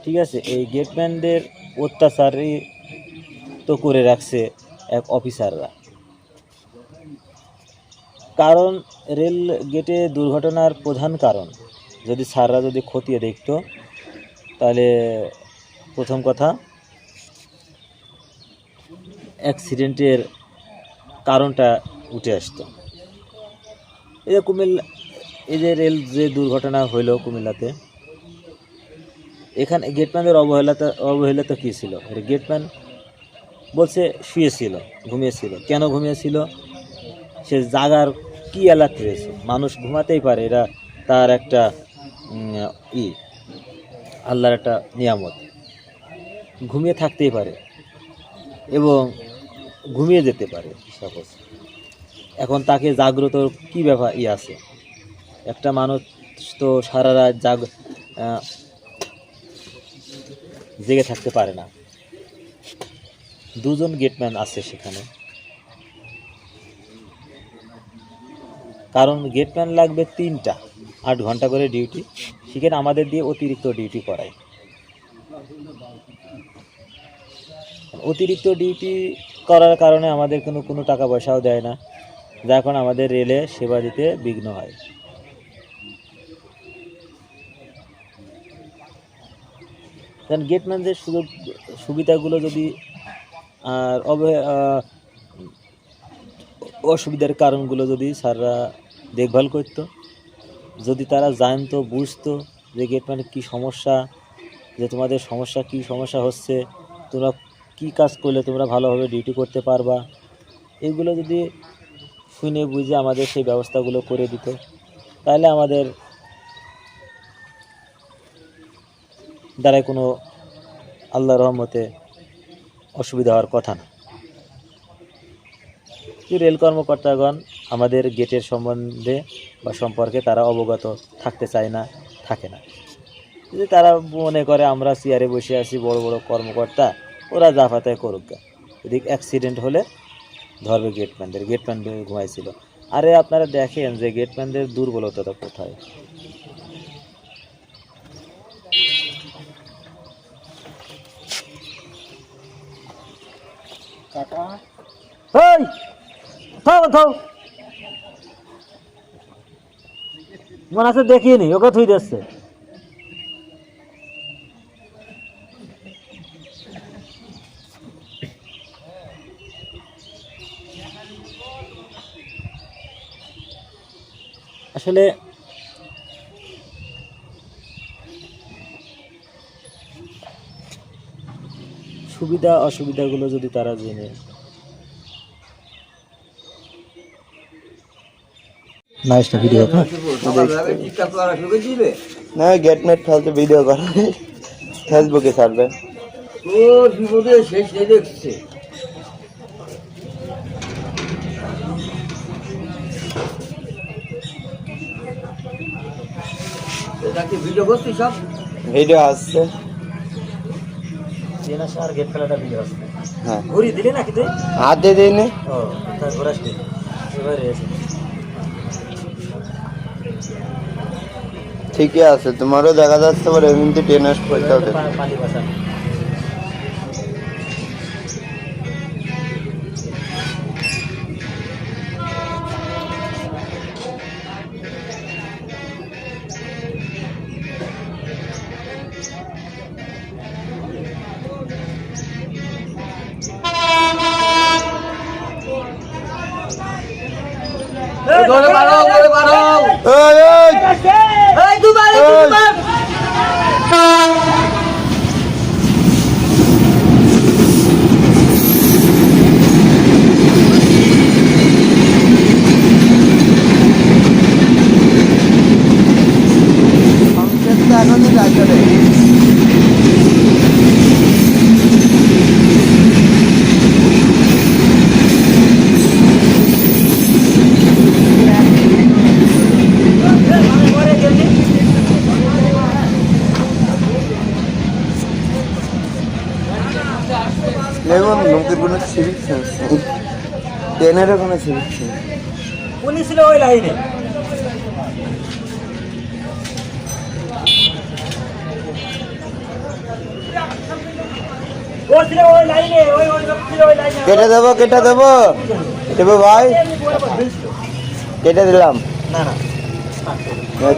ঠিক আছে, এই গেটম্যানদের অত্যাচারই তো করে রাখছে এক অফিসাররা। কারণ রেল গেটে দুর্ঘটনার প্রধান কারণ যদি স্যাররা যদি খতিয়ে দেখতো তাহলে প্রথম কথা অ্যাক্সিডেন্টের কারণটা উঠে আসতো। এই যে এই যে রেল যে দুর্ঘটনা হইলো কুমিল্লাতে, এখানে গেটম্যানদের অবহেলা তো কী ছিল? গেটম্যান বলছে শুয়েছিল, ঘুমিয়েছিল। কেন ঘুমিয়েছিল? সে জাগার কি এলাকা রয়েছে, মানুষ ঘুমাতেই পারে, এরা তার একটা আল্লাহর একটা নিয়ামত, ঘুমিয়ে থাকতেই পারে এবং ঘুমিয়ে যেতে পারে সাপোজ। এখন তাকে জাগ্রত কি ব্যাপার আছে? একটা মানুষ তো সারা রাত জেগে থাকতে পারে না। দুজন গেটম্যান আছে সেখানে, কারণ গেটম্যান লাগবে 3টা, 8 ঘন্টা করে ডিউটি। সেখানে আমাদের দিয়ে অতিরিক্ত ডিউটি করায়। অতিরিক্ত ডিউটি করার কারণে আমাদের কোনো টাকা পয়সাও দেয় না, যার কারণে আমাদের রেলে সেবা দিতে বিঘ্ন হয়। কারণ গেটম্যানদের সুবিধাগুলো যদি আর অসুবিধার কারণগুলো যদি স্যাররা দেখভাল করত, যদি তারা জানতো, বুঝতো যে গেটম্যানের কী সমস্যা, যে তোমাদের সমস্যা কী সমস্যা হচ্ছে, তোমরা কী কাজ করলে তোমরা ভালোভাবে ডিউটি করতে পারবা, এগুলো যদি শুনে বুঝে আমাদের সেই ব্যবস্থাগুলো করে দিত, তাহলে আমাদের দ্বারাই কোনো আল্লাহর রহমতে অসুবিধা হওয়ার কথা না। রেল কর্মকর্তাগণ আমাদের গেটের সম্বন্ধে বা সম্পর্কে তারা অবগত থাকতে চায় না, থাকে না। যে তারা মনে করে আমরা চেয়ারে বসে আছি, বড় বড় কর্মকর্তা, ওরা যা পাতায় করুক। এদিকে অ্যাক্সিডেন্ট হলে ধরবে গেটম্যান ঘুমাইছিল। আরে আপনারা দেখেন যে গেটম্যানদের দুর্বলতাটা কোথায়। মনে আছে দেখিনি, ওকে থুই দিচ্ছে। আসলে সুবিধা অসুবিধাগুলো যদি তারা জেনে, না গেটম্যান ফালতু ভিডিও করে ফেসবুকে ছাড়বে। ওর বিপদে শেষ নেই দেখছে। এটা কি ভিডিও করছিস সব? ভিডিও আসছে। গেট ফেলাটা ভিডিও আসছে। হ্যাঁ, ঘুরি দিলি নাকি তুই? হাত দিয়ে দিইনি। ও তার ঘোরাসনি এবারে এসে ঠিকই আছে, তোমারও দেখা যাচ্ছে পরে এমনিতে ট্রেন আসতে হবে। পানি বাসা ধরে পারো, ধরে পারো। ওই ওই এই দুবার, দুবার। এখনই যাচ্ছে রে। কোনো সিভিক সেন্স নেই, ট্রেনেরও কোনো সিভিক সেন্স। উনি ছিল ওই লাইনে। কেটে দেবো দেবো ভাই, কেটে দিলাম। না না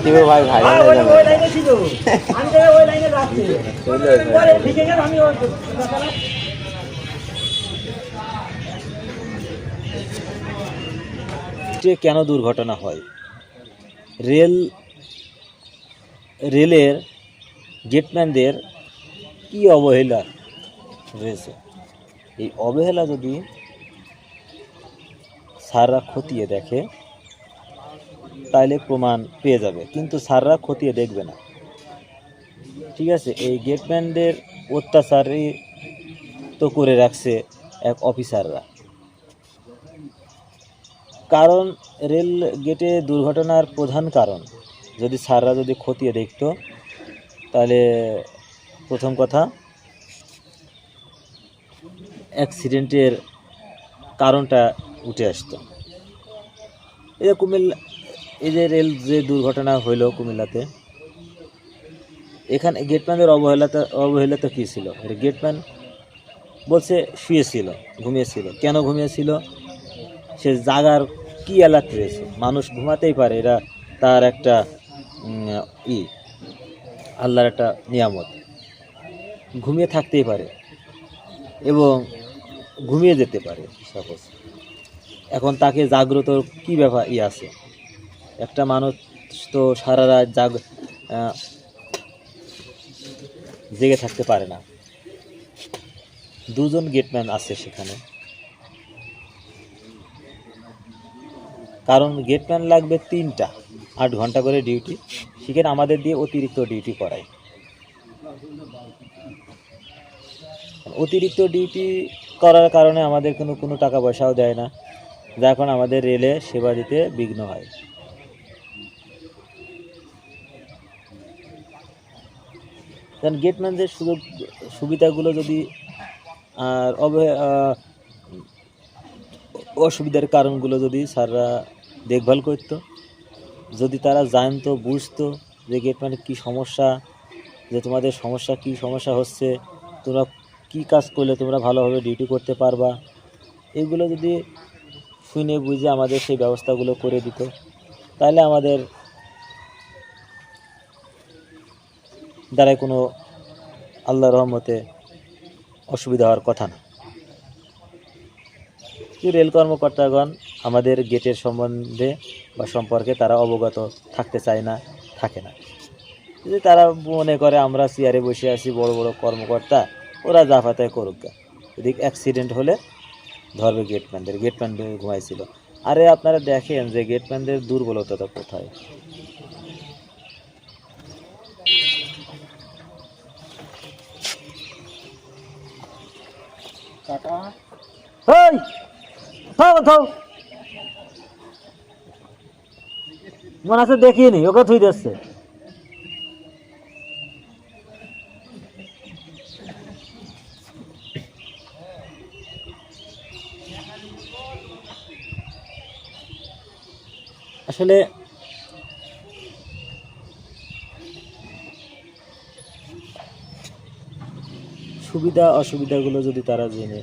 দেবো ভাই, ভাই ওই লাইনে ছিল, আমি তো ওই লাইনে যাচ্ছি, পরে লিখে গেল আমি কেন দুর্ঘটনা হয়? রেলের গেটম্যানদের কি অবহেলা রয়েছে। এই অবহেলা যদি স্যাররা খতিয়ে দেখে তাহলে প্রমাণ পেয়ে যাবে, কিন্তু স্যাররা খতিয়ে দেখবে না। ঠিক আছে, এই গেটম্যানদের অত্যাচারই তো করে রাখছে এক অফিসাররা। কারণ রেল গেটে দুর্ঘটনার প্রধান কারণ যদি স্যাররা যদি খতিয়ে দেখতো তাহলে প্রথম কথা অ্যাক্সিডেন্টের কারণটা উঠে আসতো। এই যে এই যে রেল যে দুর্ঘটনা হইল কুমিল্লাতে, এখানে গেটম্যানদের অবহেলা তো কী ছিল? গেটম্যান বলছে শুয়েছিল, ঘুমিয়েছিল। কেন ঘুমিয়েছিল? সে জাগার কি এলাকা রয়েছে, মানুষ ঘুমাতেই পারে, এরা তার একটা আল্লাহর একটা নিয়ামত, ঘুমিয়ে থাকতেই পারে এবং ঘুমিয়ে যেতে পারে সাপোজ। এখন তাকে জাগ্রত কি ব্যাপার আছে? একটা মানুষ তো সারা রাত জেগে থাকতে পারে না। দুজন গেটম্যান আছে সেখানে, কারণ গেটম্যান লাগবে 3টা, 8 ঘন্টা করে ডিউটি, সেখানে আমাদের দিয়ে অতিরিক্ত ডিউটি করায়। অতিরিক্ত ডিউটি করার কারণে আমাদের কোনো টাকা পয়সাও দেয় না, যার কারণে আমাদের রেলে সেবা দিতে বিঘ্ন হয়। কারণ গেটম্যানদের সুবিধাগুলো যদি আর অসুবিধার কারণগুলো যদি স্যাররা দেখভাল করত, যদি তারা জানতো, বুঝতো যে গেটম্যানের কী সমস্যা, যে তোমাদের সমস্যা কী সমস্যা হচ্ছে, তোমরা কী কাজ করলে তোমরা ভালোভাবে ডিউটি করতে পারবা, এগুলো যদি শুনে বুঝে আমাদের সেই ব্যবস্থাগুলো করে দিত, তাহলে আমাদের দ্বারাই কোনো আল্লাহর রহমতে অসুবিধা হওয়ার কথা না। রেল কর্মকর্তাগণ আমাদের গেটের সম্বন্ধে বা সম্পর্কে তারা অবগত থাকতে চায় না, থাকে না। যে তারা মনে করে আমরা চেয়ারে বসে আছি, বড় বড় কর্মকর্তা, ওরা জাফাতায় করুক, এদিকে অ্যাক্সিডেন্ট হলে ধরবে গেটম্যান ঘুমাইছিল। আরে আপনারা দেখেন যে গেটম্যানদের দুর্বলতাটা কোথায়। মনে আছে দেখিনি, ওকে থুই দিচ্ছে। আসলে সুবিধা অসুবিধাগুলো যদি তারা জেনে